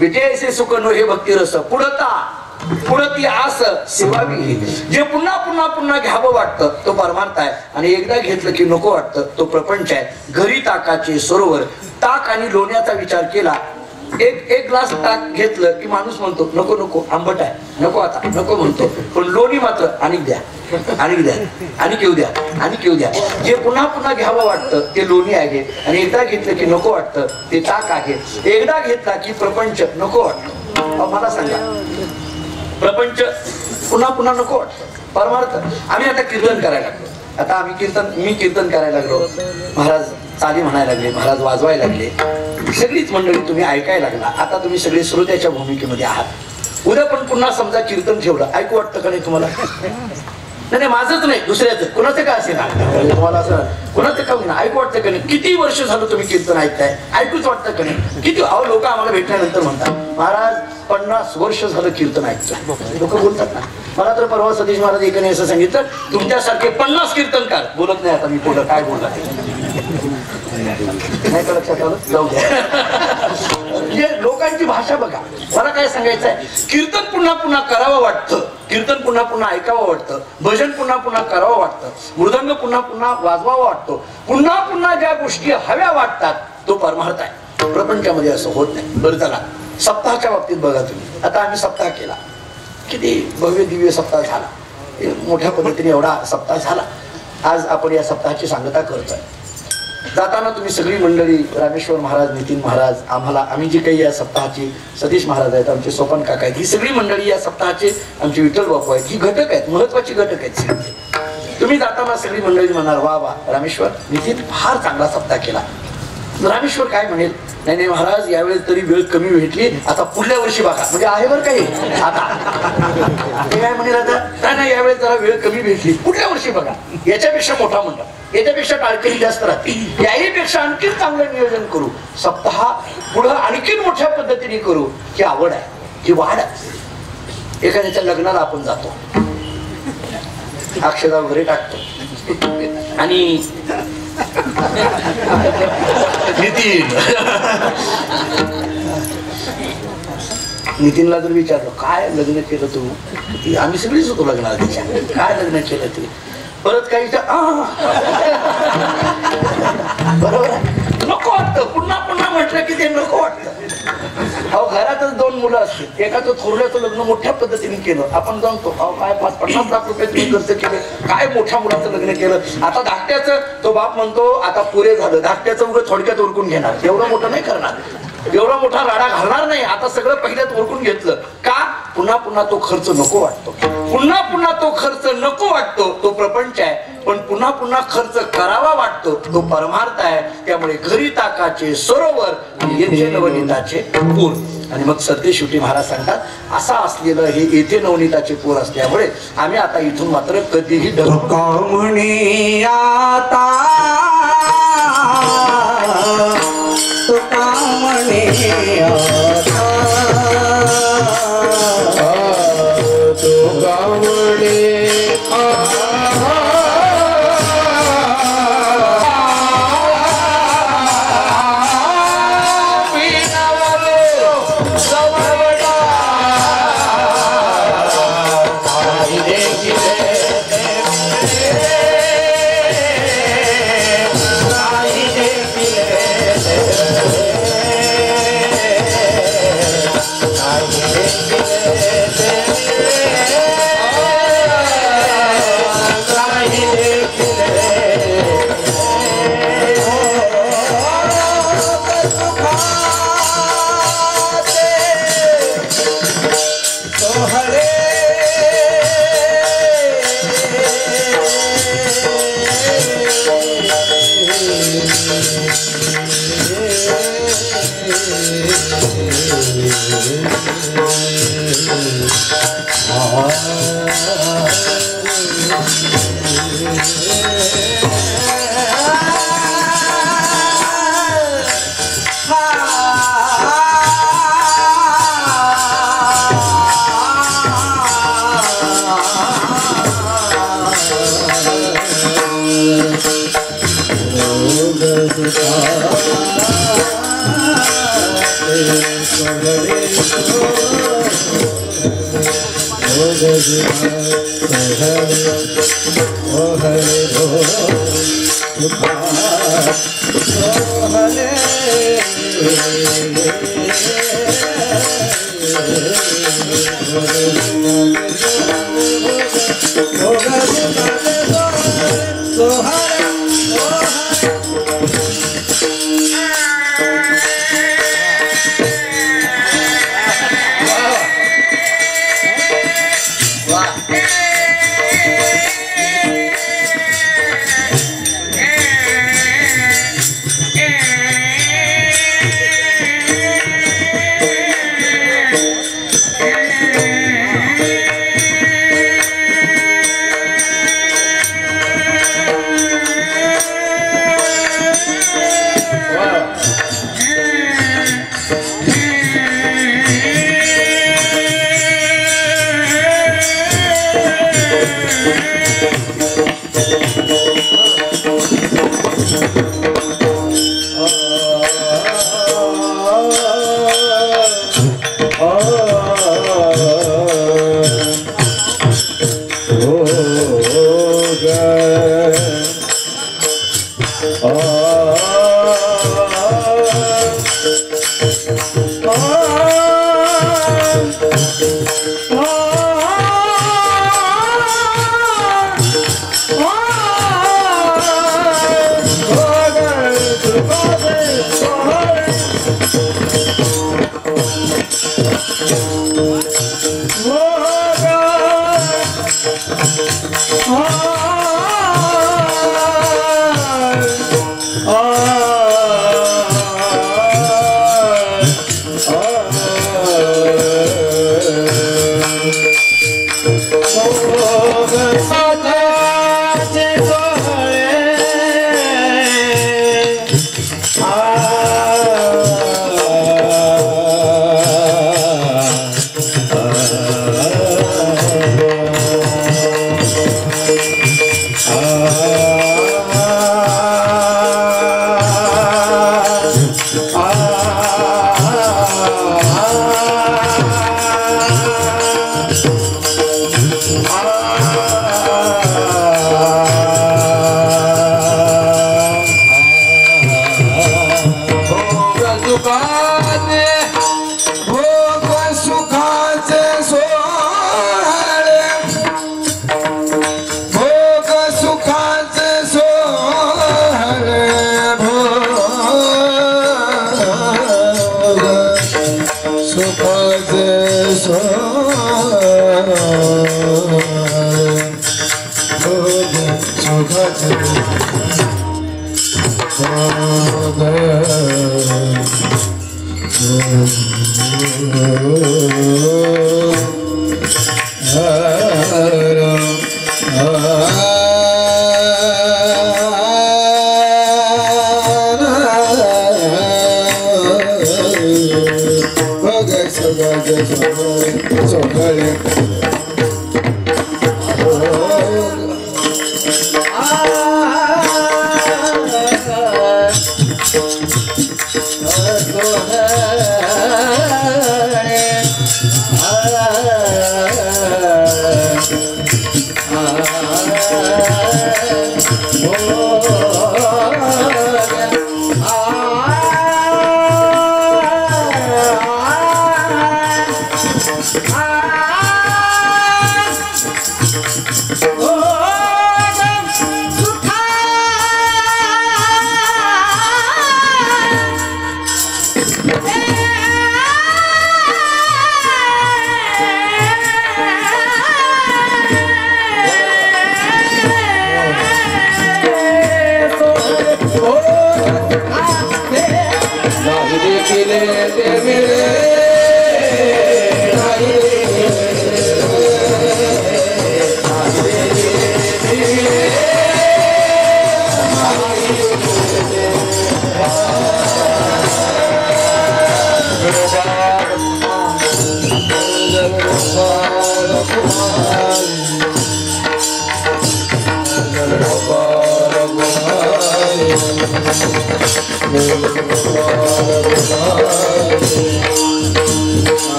विजयसे सुख नो हे भक्ती रस. पुढती आस सेवावी. जे पुन्हा पुन्हा पुन्हा घ्यावं वाटतं तो परमार्थ आहे आणि एकदा घेतलं की नको वाटतं तो प्रपंच आहे. घरी ताकाचे सरोवर. ताक आणि लोण्याचा विचार केला एक ग्लास ताक घेतलं की माणूस म्हणतो नको नको आंबट आहे नको आता नको म्हणतो, पण लोणी मात्र आणि द्या आणि द्या आणि घेऊ द्या आणि घेऊ द्या. जे पुन्हा पुन्हा घ्यावं वाटतं ते लोणी आहे, आणि एकदा घेतलं की नको वाटतं ते ताक आहे. एकदा घेतला की प्रपंच नको वाटतं. मला सांगा, प्रपंच पुन्हा पुन्हा नको वाटतं. परमार्थ आम्ही आता कीर्तन करायला लागलो. आता मी कीर्तन करायला लागलो, महाराज चाली म्हणायला लागले, महाराज वाजवायला लागले, सगळीच मंडळी तुम्ही ऐकायला लागला. आता तुम्ही सगळे श्रोत्याच्या भूमिकेमध्ये आहात. उद्या पण पुन्हा समजा कीर्तन ठेवलं, ऐकू वाटतं का नाही तुम्हाला? नाही, माझंच नाही, दुसऱ्याचं, कोणाचं का असेल ना, तुम्हाला असं कोणाचं का होईना ऐकू वाटतं का नाही? किती वर्ष झालं तुम्ही कीर्तन ऐकताय, ऐकूच वाटतं का नाही? किती लोक आम्हाला भेटल्यानंतर म्हणतात, महाराज 50 वर्ष झालं कीर्तन ऐकतोय. लोक बोलतात ना. मला तर परवा सतीश महाराज एकाने असं सांगितलं, तुमच्यासारखे 50 कीर्तनकार बोलत नाही. आता मी पुढं काय बोलला नाही का लक्षात आलं? जाऊ द्या. लोकांची भाषा बघा. मला काय सांगायचंय, कीर्तन पुन्हा पुन्हा करावं वाटतं, कीर्तन पुन्हा पुन्हा ऐकावं वाटतं, भजन पुन्हा पुन्हा करावं वाटतं, मृदंग पुन्हा पुन्हा वाजवावा वाटतो, पुन्हा पुन्हा ज्या गोष्टी हव्या वाटतात तो परमार्थ आहे. प्रपंचामध्ये असं होत नाही. बरं चला, सप्ताहाच्या बाबतीत बघा तुम्ही. आता आम्ही सप्ताह केला, किती भव्य दिव्य सप्ताह झाला, मोठ्या पद्धतीने एवढा सप्ताह झाला. आज आपण या सप्ताहाची सांगता करतोय. जाताना तुम्ही सगळी मंडळी, रामेश्वर महाराज, नितीन महाराज, आम्ही जी काही या सप्ताहाची, सतीश महाराज आहेत, आमचे सोपन काका आहेत, ही सगळी मंडळी या सप्ताहाचे, आमचे विठ्ठल बापू आहेत, ही घटक आहेत, महत्वाची घटक आहेत. तुम्ही जाताना सगळी मंडळी म्हणणार, वा वा रामेश्वर, नितीन फार चांगला सप्ताह केला. रामेश्वर काय म्हणेल, नाही नाही महाराज यावेळेस तरी वेळ कमी भेटली, आता पुढल्या वर्षी बघा, म्हणजे आहे बरं काही आता ते काय म्हणेल, आता नाही यावेळेस जरा वेळ कमी भेटली, पुढल्या वर्षी बघा, याच्यापेक्षा मोठा म्हणतात, याच्यापेक्षा टाळकरी जास्त राहतील, याहीपेक्षा आणखी चांगलं नियोजन करू, सप्ताह पुढं आणखी मोठ्या पद्धतीने करू. ही आवड आहे, ही वाढ आहे. एखाद्याच्या लग्नाला आपण जातो, अक्षता वगैरे टाकतो, आणि नितीनला जर विचारलं काय लग्न केलं तू, आम्ही सगळीच होतो लग्नाला, तिच्या काय लग्न केलं ते, परत काही बरोबर आहे, नको वाटतं. पुन्हा पुन्हा म्हटलं की ते नको वाटतं. अहो घरातच 2 मुलं असतील, एकाचं थोरल्याचं लग्न मोठ्या पद्धतीने केलं, आपण जाणतो अहो काय 50 लाख रुपये तुम्ही खर्च केले, काय मोठ्या मुलाचं लग्न केलं. आता धाकट्याचं तो बाप म्हणतो आता पुरे झालं, धाकट्याचं उगं थोडक्यात उरकून घेणार, एवढं मोठं नाही करणार, एवढा मोठा राडा घालणार नाही. आता सगळं पहिल्यात ओळखून घेतलं का, पुन्हा पुन्हा तो खर्च नको वाटतो, पुन्हा पुन्हा तो खर्च नको वाटतो, तो प्रपंच आहे. पण पुन्हा पुन्हा खर्च करावा वाटतो, तो परमार्थ आहे. त्यामुळे घरी ताकाचे सरोवर आणि येथे नवनीताचे पूर. आणि मग सत्य शेवटी महाराज सांगतात, असा असलेलं हे येथे नवनीताचे पूर असल्यामुळे आम्ही आता इथून मात्र कधीही म्हणे आता तुका म्हणे तुका म्हणे Hare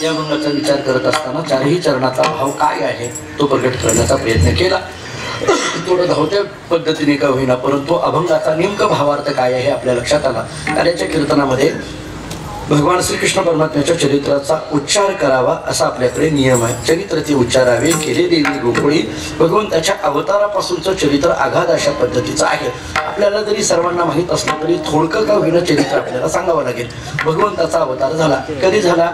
या अभंगाचा विचार करत असताना चारही चरणाचा भाव काय आहे तो प्रकट करण्याचा प्रयत्न केला. थोडं धावत्या पद्धतीने का होईना, परंतु अभंगाचा नेमका भावार्थ काय आहे आपल्या लक्षात आला. कार्याच्या कीर्तनामध्ये भगवान श्रीकृष्ण परमात्म्याच्या चरित्राचा उच्चार करावा असा आपल्याकडे नियम आहे. चरित्र ते उच्चारावे केले देवी गोकुळी. भगवंताच्या अवतारापासूनचं चरित्र आघात अशा पद्धतीचं आहे. आपल्याला जरी सर्वांना माहीत असलं तरी थोडकं का होईना चरित्र आपल्याला सांगावं लागेल. भगवंताचा अवतार झाला कधी झाला?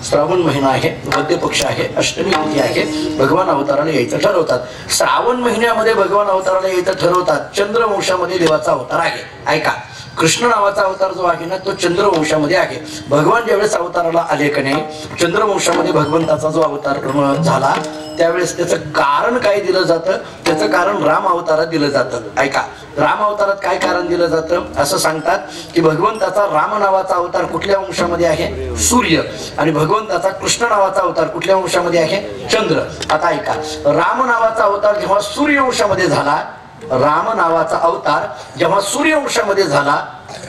श्रावण महिना आहे, मध्य पक्ष आहे, अष्टमी तिथी आहे. भगवान अवताराला यायचं ठरवतात. श्रावण महिन्यामध्ये भगवान अवताराला यायचं ठरवतात. चंद्रवंशामध्ये देवाचा अवतार आहे. ऐका, कृष्ण नावाचा अवतार जो आहे ना तो चंद्रवंशामध्ये आहे. भगवान ज्यावेळेस अवताराला आले का नाही, चंद्रवंशामध्ये भगवंताचा जो अवतार झाला त्यावेळेस त्याचं कारण काय दिलं जातं? त्याचं कारण राम अवतारात दिलं जातं. ऐका, राम अवतारात काय कारण दिलं जातं? असं सांगतात की भगवंताचा राम नावाचा अवतार कुठल्या वंशामध्ये आहे? सूर्य. आणि भगवंताचा कृष्ण नावाचा अवतार कुठल्या वंशामध्ये आहे? चंद्र. आता ऐका, राम नावाचा अवतार जेव्हा सूर्यवंशामध्ये झाला, राम नावाचा अवतार जेव्हा सूर्यवंशामध्ये झाला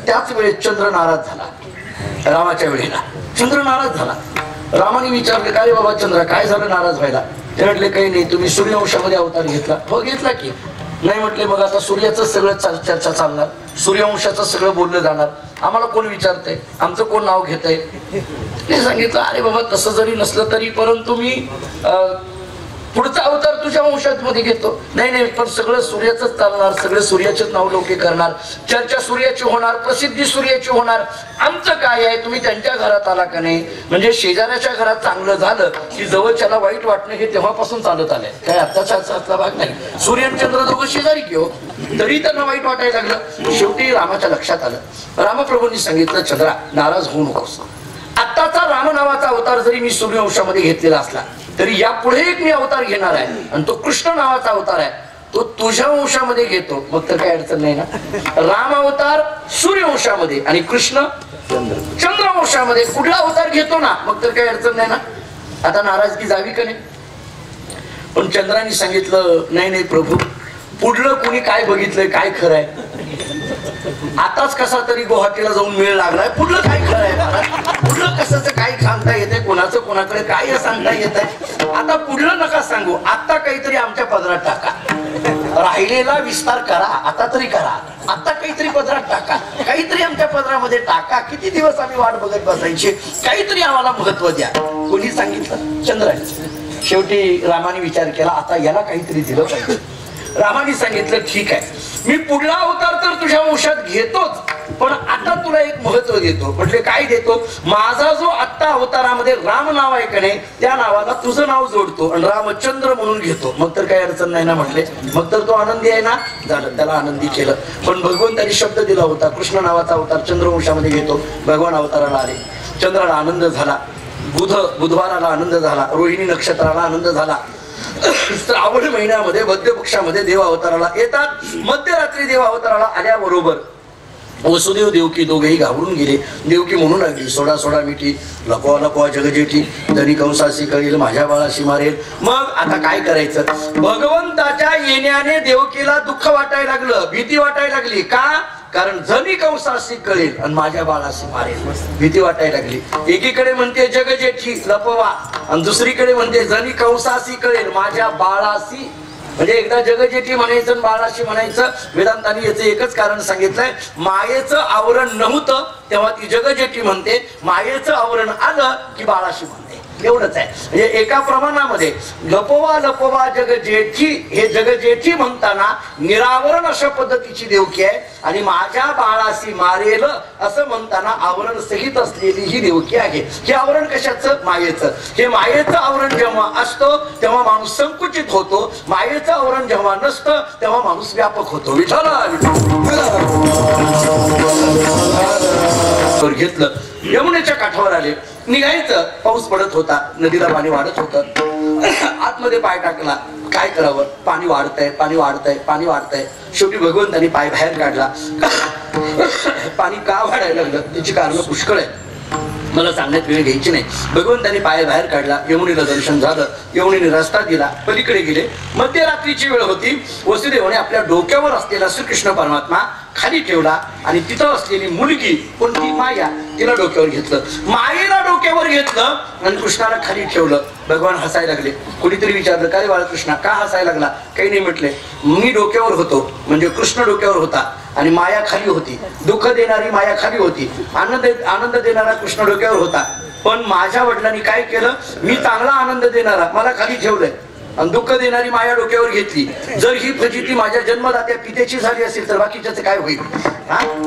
त्याच वेळेस चंद्र नाराज झाला. रामाच्या वेळेला चंद्र नाराज झाला. रामाने विचारले, काय रे बाबा चंद्र, काय झालं नाराज व्हायला? ते म्हटले, काही नाही, तुम्ही सूर्यवंशामध्ये अवतार घेतला. हो घेतला की. नाही म्हटले, मग आता सूर्याचं सगळं चर्चा चालणार, सूर्यवंशाचं सगळं बोललं जाणार, आम्हाला कोण विचारतंय, आमचं कोण नाव घेतंय? ते सांगितलं, अरे बाबा तसं जरी नसलं तरी परंतु मी पुढचा अवतार तुझ्या वंशामध्ये घेतो. नाही, पण सगळं सूर्याचंच चालणार, सगळे सूर्याचेच नावलौके करणार, चर्चा सूर्याची होणार, प्रसिद्धी सूर्याची होणार. आमचं काय आहे? तुम्ही त्यांच्या घरात आला का नाही? म्हणजे शेजाऱ्याच्या घरात चांगलं झालं की जवळच्याला वाईट वाटणं हे तेव्हापासून चालत आलंय. काय आत्ताचा भाग नाही. सूर्य आणि चंद्र दोघं शेजारी घेऊ तरी त्यांना वाईट वाटायला लागलं. शेवटी रामाच्या लक्षात आलं. रामप्रभूंनी सांगितलं, चंद्रा नाराज होऊ नकोस. आत्ताचा राम नावाचा अवतार जरी मी सूर्यवंशामध्ये घेतलेला असला तरी यापुढे एक मी अवतार घेणार आहे आणि तो कृष्ण नावाचा अवतार आहे, तो तुझ्या वंशामध्ये घेतो. मग तर काही अडचण नाही ना. राम अवतार सूर्यवंशामध्ये आणि कृष्ण चंद्रवंशामध्ये कुठला अवतार घेतो ना, मग तर काही अडचण नाही ना. आता नाराजगी जावी का नाही? पण चंद्राने सांगितलं, नाही प्रभू, पुढलं कुणी काय बघितलंय, काय खरं आहे? आताच कसा तरी गुवाहाटीला जाऊन मेळ लागलाय, पुढलं काय खरं आहे? पुढलं कशाचं काय सांगता येते? कोणाचं कोणाकडे काय सांगता येत आहे? आता पुढलं नका सांगू, आता काहीतरी आमच्या पदरात टाका. राहिलेला विस्तार करा, आता तरी करा. आता काहीतरी पदरात टाका, काहीतरी आमच्या पदरामध्ये टाका. किती दिवस आम्ही वाट बघत बसायची? काहीतरी आम्हाला महत्व द्या. कोणी सांगितलं? चंद्राने. शेवटी रामाने विचार केला, आता याला काहीतरी दिलं पाहिजे. रामाने सांगितलं, ठीक आहे, मी पुढला अवतार तर तुझ्या वंशात घेतोच, पण आता तुला एक महत्व देतो. म्हटले, काय देतो? माझा जो आत्ता अवतारामध्ये राम नाव आहे का नाही, त्या नावाला तुझं नाव जोडतो आणि रामचंद्र म्हणून घेतो. मग तर काही अडचण नाही ना. म्हटले, मग तर तो आनंदी आहे ना. झालं, त्याला आनंदी केलं. पण भगवंतानी शब्द दिला होता, कृष्ण नावाचा अवतार चंद्रवंशामध्ये घेतो. भगवान अवताराला आले, चंद्राला आनंद झाला, बुधवाराला आनंद झाला, रोहिणी नक्षत्राला आनंद झाला. श्रावण महिन्यामध्ये मध्य पक्षामध्ये देव अवताराला येतात. मध्यरात्री देव अवताराला आल्याबरोबर वसुदेव देवकी दोघेही घाबरून गेले. देवकी म्हणू लागली, सोडा सोडा मिठी, लपवा लपवा जगजेठी, धनी कंसाशी कळेल, माझ्या बाळाशी मारेल. मग आता काय करायचं? भगवंताच्या येण्याने देवकीला दुःख वाटायला लागलं, भीती वाटायला लागली. का? कारण जनी कंसाशी कळेल आणि माझ्या बाळाशी मारेल. भीती वाटायला लागली. एकीकडे म्हणते जगजेठी लपवा आणि दुसरीकडे म्हणते जनी कंसाशी कळेल माझ्या बाळाशी. म्हणजे एकदा जगजेठी म्हणायचं आणि बाळाशी म्हणायचं. वेदांतांनी याचं एकच कारण सांगितलंय, मायेचं आवरण नव्हतं तेव्हा ती जगजेठी म्हणते, मायेचं आवरण आलं की बाळाशी म्हणते. एवढंच आहे. म्हणजे एका प्रमाणामध्ये लपवा लपवा जगजेठी, हे जगजेठी म्हणताना निरावरण अशा पद्धतीची देवकी आहे आणि माझ्या बाळाशी मारेल असं म्हणताना आवरण सहित असलेली ही देवकी आहे. हे आवरण कशाचं? मायेचं. हे मायेचं आवरण जेव्हा असतं तेव्हा माणूस संकुचित होतो, मायेचं आवरण जेव्हा नसतं तेव्हा माणूस व्यापक होतो. विठाला घेतलं, यमुनेच्या काठावर आले. निघायचं, पाऊस पडत होता, नदीला पाणी वाढत होतं. आतमध्ये पाय टाकला, काय करावं? पाणी वाढतंय, पाणी वाढतंय, पाणी वाढतंय. शेवटी भगवंतांनी पाय बाहेर काढला. पाणी का वाढायला लागलं त्याची कारण पुष्कळ आहे, मला सांगण्यात वेळ घ्यायची नाही. भगवंतांनी पाय बाहेर काढला, यमुनेला दर्शन झालं, यमुनेने रस्ता दिला, पलीकडे गेले. मध्यरात्रीची वेळ होती. वसुदेवाने आपल्या डोक्यावर असलेला श्रीकृष्ण परमात्मा खाली ठेवला आणि तिथं असलेली मुलगी कोणती माया तिला डोक्यावर घेतलं, मायेला डोक्यावर घेतलं आणि कृष्णाला खाली ठेवलं. भगवान हसायला लागले. कोणीतरी विचारलं काय बाळकृष्णा का हसायला लागला? काही नाही म्हटले, मी डोक्यावर होतो म्हणजे कृष्ण डोक्यावर होता आणि माया खाली होती. दुःख देणारी माया खाली होती, आनंद देणारा कृष्ण डोक्यावर होता. पण माझ्या वडिलांनी काय केलं, मी चांगला आनंद देणारा मला खाली ठेवलंय आणि दुःख देणारी माया डोक्यावर घेतली. जर ही फजिती माझ्या जन्मदात्या पित्याची झाली असेल तर बाकीच्याचे काय होईल?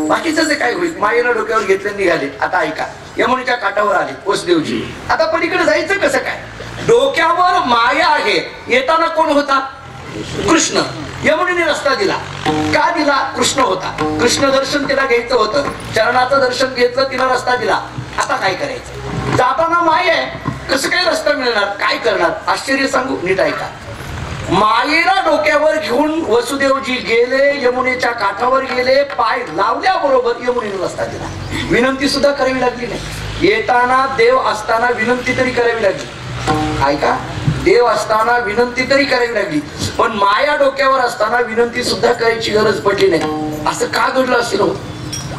बाकीच्याचे काय होईल? मायेला डोक्यावर घेतले निघाले. आता ऐका, यमुनेच्या काठावर आले वसुदेवजी. आता पलीकडे जायचं कसं काय? डोक्यावर माया आहे, येताना कोण होता? कृष्ण. यमुनेने रस्ता दिला. का दिला? कृष्ण होता. कृष्ण दर्शन तिला घ्यायचं होतं, चरणाचं दर्शन घेतलं, तिला रस्ता दिला. आता काय करायचं? जाताना माया आहे, कसं काय रस्ता मिळणार? काय करणार? आश्चर्य सांगू, नीट ऐका. मायेला डोक्यावर घेऊन वसुदेवजी गेले, यमुनेच्या काठावर गेले. पाय लावल्याबरोबर यमुनेने रस्ता दिला. विनंती सुद्धा करावी लागली नाही. येताना देव असताना विनंती तरी करावी लागली. ऐका, देव असताना विनंती तरी करावी लागली, पण माया डोक्यावर असताना विनंती सुद्धा करायची गरज पडली नाही. असं का घडलं असेल?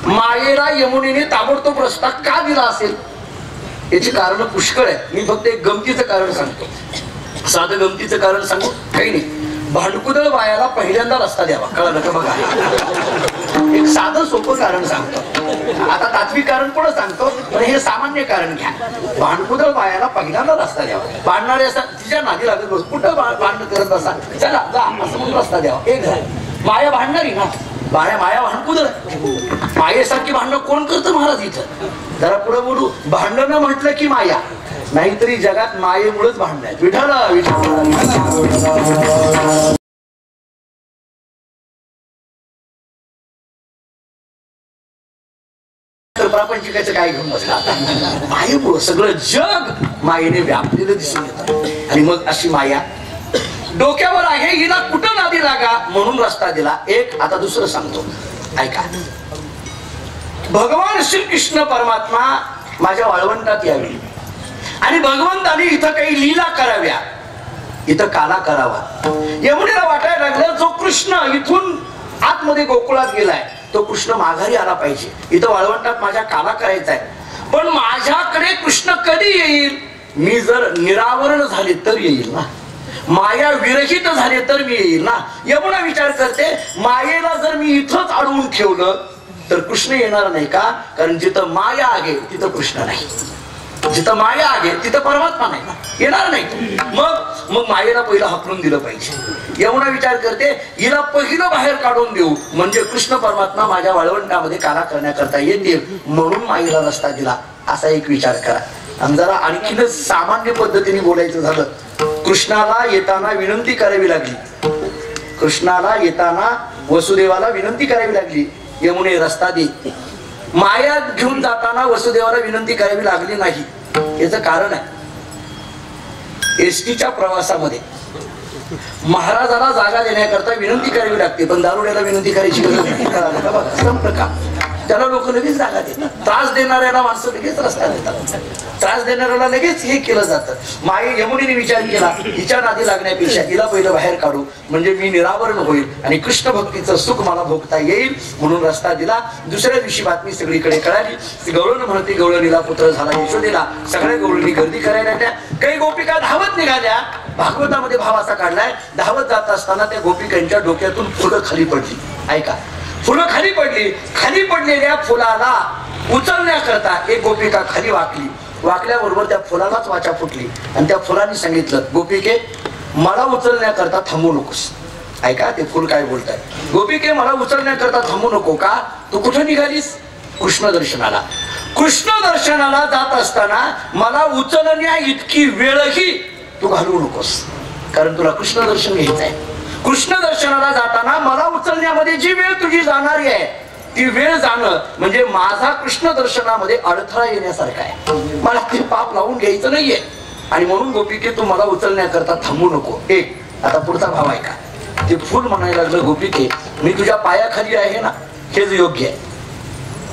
मायेला यमुनेने ताबडतोब रस्ता का दिला असेल? याची कारण पुष्कळ आहे. मी फक्त एक गमतीचं कारण सांगतो. साधं गमतीचं कारण सांगू काही नाही. भांडकुदळ बायाला पहिल्यांदा रस्ता द्यावा, कळलं का? बघा, एक साधं सोपं कारण सांगतो. आता तात्विक कारण पण सांगतो, पण हे सामान्य कारण घ्या. भांडकुदळ बायाला पहिल्यांदा रस्ता द्यावा. भांडणारे असं तिच्या नादी लागत बस, कुठं भांडण करत बसा, चला जा असं म्हणून रस्ता द्यावा. एक झालं. माया भांडणारी ना, माया भांडकुदळ. मायेसारखी भांडणं कोण करतं महाराज इथं? जरा पुढे बोलू. भांडणं म्हटलं की माया, नाहीतरी जगात मायेमुळेच भांडण आहेत. विठाला प्रापंचिकाचं काय घेऊन बसला? मायेमुळं सगळं जग मायेने व्यापलेलं दिसून येतं. आणि मग अशी माया डोक्यावर आहे, हिला कुठं नादी लागा म्हणून रस्ता दिला. एक. आता दुसरं सांगतो, ऐका. भगवान श्रीकृष्ण परमात्मा माझ्या वाळवंटात यावी आणि भगवंताने इथं काही लीला कराव्या, इथं काला करावा. यमुनेला वाटायला लागलं जो कृष्ण इथून आतमध्ये गोकुळात गेलाय तो कृष्ण माघारी आला पाहिजे. इथं वाळवंटात माझ्या काला करायचा आहे, पण माझ्याकडे कृष्ण कधी येईल? मी जर निरावरण झाले तर येईल ना, माया विरहित झाले तर मी येईल ना. यमुना विचार करते, मायेला जर मी इथंच अडवून ठेवलं तर कृष्ण येणार नाही का? कारण जिथं माया आहे तिथं कृष्ण नाही, जिथं माया आहे तिथं परमात्मा नाही ना, येणार नाही. मग मायेला पहिलं हाकलून दिलं पाहिजे. यमुना विचार करते, हिला पहिलं बाहेर काढून देऊ म्हणजे कृष्ण परमात्मा माझ्या वाळवंटामध्ये काला करण्याकरता येतील, म्हणून मायेला रस्ता दिला. असा एक विचार करा. आणि जरा आणखीनच सामान्य पद्धतीने बोलायचं झालं, कृष्णाला येताना विनंती करावी लागली. कृष्णाला येताना वसुदेवाला विनंती करावी लागली, यमुने रस्ता दे. माया घेऊन जाताना वसुदेवाला विनंती करावी लागली नाही. याचं कारण आहे, एसटीच्या प्रवासामध्ये महाराजाला जागा देण्याकरता विनंती करावी लागते, पण दारुड्याला विनंती करायची गरज नाही. संप्रकार त्याला लोक लगेच जागा देतात. त्रास देणाऱ्याला माणसं लगेच रस्ता देतात, त्रास देणाऱ्याला लगेच हे केलं जातं. माये यमुनेने विचार केला, हिच्या नादी लागण्यापेक्षा हिला पहिलं बाहेर काढू म्हणजे मी निरावरण होईल आणि कृष्ण भक्तीचं सुख मला भोगता येईल, म्हणून रस्ता दिला. दुसऱ्या दिवशी बातमी सगळीकडे कळाली. गवळण म्हणते गवळणीला पुत्र झाला यशोदेला. सगळ्या गवळणी गर्दी करायला लागल्या. काही गोपिका धावत निघाल्या. भागवतामध्ये भाव असा काढलाय, धावत जात असताना त्या गोपिकांच्या डोक्यातून फुलं खाली पडली. ऐका, फुलं खाली पडली. खाली पडलेल्या फुलाला उचलण्याकरता एक गोपिका खाली वाकली. वाकल्याबरोबर त्या फुलालाच वाचा फुटली आणि त्या फुलाने सांगितलं, गोपिके मला उचलण्याकरता थांबू नकोस. ऐका ते फुल काय बोलताय. गोपिके मला उचलण्याकरता थांबू नको का? तू कुठे निघालीस? कृष्ण दर्शनाला. कृष्ण दर्शनाला जात असताना मला उचलण्या इतकी वेळही तू घालवू नकोस, कारण तुला कृष्ण दर्शन घ्यायचं आहे. कृष्ण दर्शनाला जाताना मला उचलण्यामध्ये जी वेळ तुझी जाणारी आहे ती वेळ जाणं म्हणजे माझा कृष्ण दर्शनामध्ये अडथळा येण्यासारखा आहे. मला ते पाप लावून घ्यायचं नाहीये आणि म्हणून गोपिके तू मला उचलण्याकरता थांबू नको. एक. आता पुढचा भाव ऐका. ते फुल म्हणायला लागलं, गोपिके मी तुझ्या पायाखाली आहे ना, हेच योग्य आहे.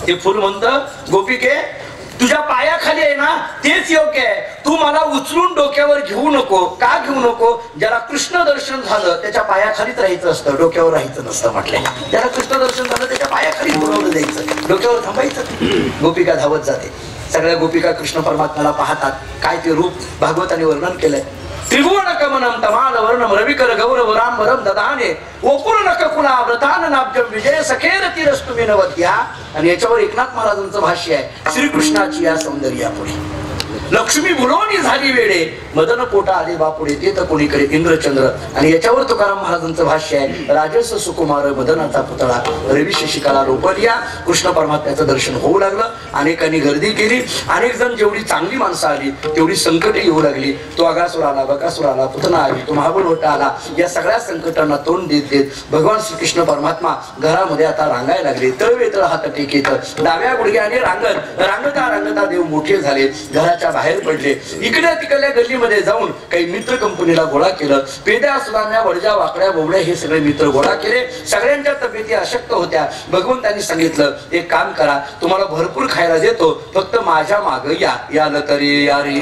ते फुल म्हणतं, गोपिके तुझ्या पायाखाली आहे ना तेच योग्य आहे. तू मला उचलून डोक्यावर घेऊ नको. का घेऊ नको? ज्याला कृष्ण दर्शन झालं त्याच्या पायाखालीच राहायचं असतं, डोक्यावर राहायचं नसतं म्हटलंय. ज्याला कृष्ण दर्शन झालं त्याच्या पायाखाली बोलावलं द्यायचं, डोक्यावर थांबायचं. गोपिका धावत जाते. सगळ्या गोपिका कृष्ण परमात्म्याला पाहतात. काय ते रूप भागवताने वर्णन केलंय. त्रिभुवन कमनम तमाल वर्णम रविकर गौरव रामवरम ददाने ओपूर्ण कुणा व्रतान नाब्जम विजय सखेर तिरस्तु मेनवद्या. आणि याच्यावर एकनाथ महाराजांचं भाष्य आहे. श्रीकृष्णाची या सौंदर्यापुढे लक्ष्मी बुलोनी झाली वेडे मदन पोटा आले बापुडे ते तर कोणीकडे इंद्रचंद्र. आणि याच्यावर तुकाराम महाराजांचं भाष्य आहे. राजस सुकुमार मदनाचा पुतळा रवी शशिकाला रोपलिया. कृष्ण परमात्म्याचं दर्शन होऊ लागलं. अनेकांनी गर्दी केली. अनेक जण जेवढी चांगली माणसं आली तेवढी संकटे येऊ लागली. तो अगासुर आला, बकासुर आला, पुतना आली, तो महाबळवटा आला. या सगळ्या संकटांना तोंड देत देत भगवान श्रीकृष्ण परमात्मा घरामध्ये आता रांगायला लागले. तळवेतळ हात टेकीत डाव्या गुडघ्याने रांगत रांगता रांगता देव मोठे झाले. घराच्या बाहेर पडले. इकडे तिकडल्या गल्लीमध्ये जाऊन काही मित्र कंपनीला गोळा केलं. पेद्या सुदाम्या वडजा वाकड्या बोबड्या हे सगळे मित्र गोळा केले. सगळ्यांच्या तब्येती अशक्त होत्या. भगवंतांनी सांगितलं एक काम करा, तुम्हाला भरपूर खायला देतो, फक्त माझ्या माग या. याल तरी या रे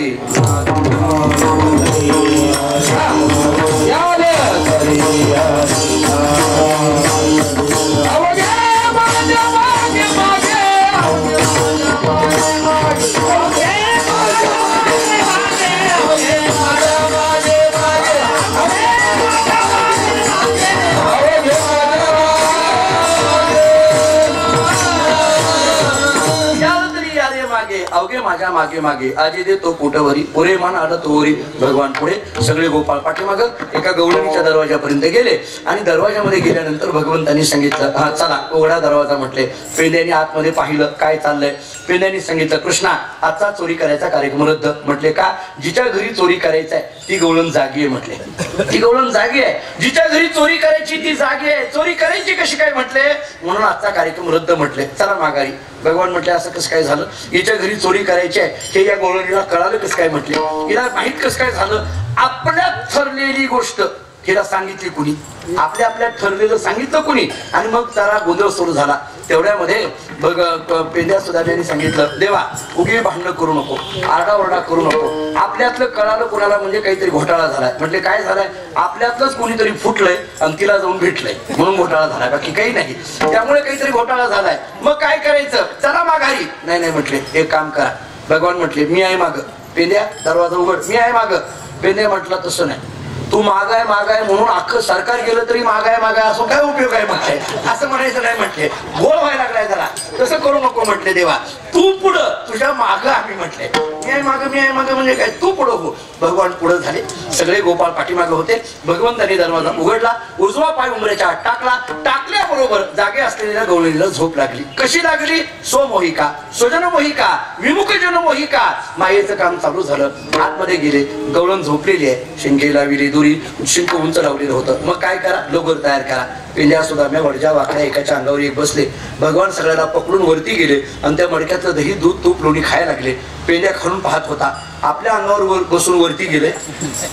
अवघे माझ्या मागे मागे आजी दे तो पोटवरी पुरे मान आला तोवरी. भगवान पुढे, सगळे गोपाळ पाठीमाग एका गवळणीच्या दरवाजापर्यंत गेले. आणि दरवाजामध्ये गेल्यानंतर भगवंतांनी सांगितलं हा चला उघडा दरवाजा म्हटले. पेंड्याने आतमध्ये पाहिलं काय चाललंय. पेंड्याने सांगितलं कृष्णा आजचा चोरी करायचा कार्यक्रम रद्द. म्हटले का? जिच्या घरी चोरी करायचा आहे ती गवळण जागी आहे म्हटले. ती गवळण जागी आहे. जिच्या घरी चोरी करायची ती जागी आहे. चोरी करायची कशी काय म्हटले. म्हणून आजचा कार्यक्रम रद्द म्हटले. चला माघारी. भगवान म्हटले असं कसं काय झालं. हिच्या घरी चोरी करायची आहे हे या गवळणीला कळालं कसं काय म्हटले. हिला माहित कसं काय झालं. आपल्यात ठरलेली गोष्ट हिला सांगितली कुणी. आपल्यात ठरलेलं सांगितलं कुणी. आणि मग जरा गोंधळ सुरू झाला. तेवढ्यामध्ये पेंड्या सुदाम्याने सांगितलं देवा उगी भांडणं करू नको, आरडाओरडा करू नको. आपल्यातलं कळालं कोणाला म्हणजे काहीतरी घोटाळा झालाय. म्हटले काय झालाय. आपल्यातलंच कोणीतरी फुटलंय आणि तिला जाऊन भेटलंय म्हणून घोटाळा झालाय, बाकी काही नाही. त्यामुळे काहीतरी घोटाळा झालाय. मग काय करायचं. चला माघारी. नाही नाही म्हटले एक काम करा. भगवान म्हटले मी आहे माग. पेंड्या दरवाजा उघड. मी आहे माग. पेंड्या म्हटलं तसं नाही. तू मागाय म्हणून अख्खं सरकार गेलं तरी मागाय असो काय उपयोग आहे म्हटले. असं म्हणायचं नाही म्हटले. गोळ व्हायला लागलाय जरा. तसं करू नको म्हटले. देवा तू पुढं, तुझ्या माग आम्ही म्हटले. मी आहे माग म्हणजे काय. तू पुढं हो. भगवान पुढं झाले. सगळे गोपाळ पाठीमागे होते. भगवंतांनी दरवाजा उघडला. उजवा पाय उंबऱ्याच्या आत टाकला. टाकल्याबरोबर जागे असलेल्या गवळणीला झोप लागली. कशी लागली. स्वमोहिका स्वजन मोहिका विमुख जन मोहिका. मायेचं काम चालू झालं. आतमध्ये गेले. गवळण झोपलेली आहे. शिंगे लाविली दुरी शिंक उंच लावलेलं होतं. मग काय करा. लोगर तयार करा. पेंड्या सुदाम्या वडजा वाकड्या एकाच्या अंगावर एक बसले. भगवान सगळ्याला पकडून वरती गेले आणि त्या मडक्यातलं दही दूध तूप लोणी खायला लागले. पेंड्या खालून पाहत होता. आपल्या अंगावर बसून वरती गेले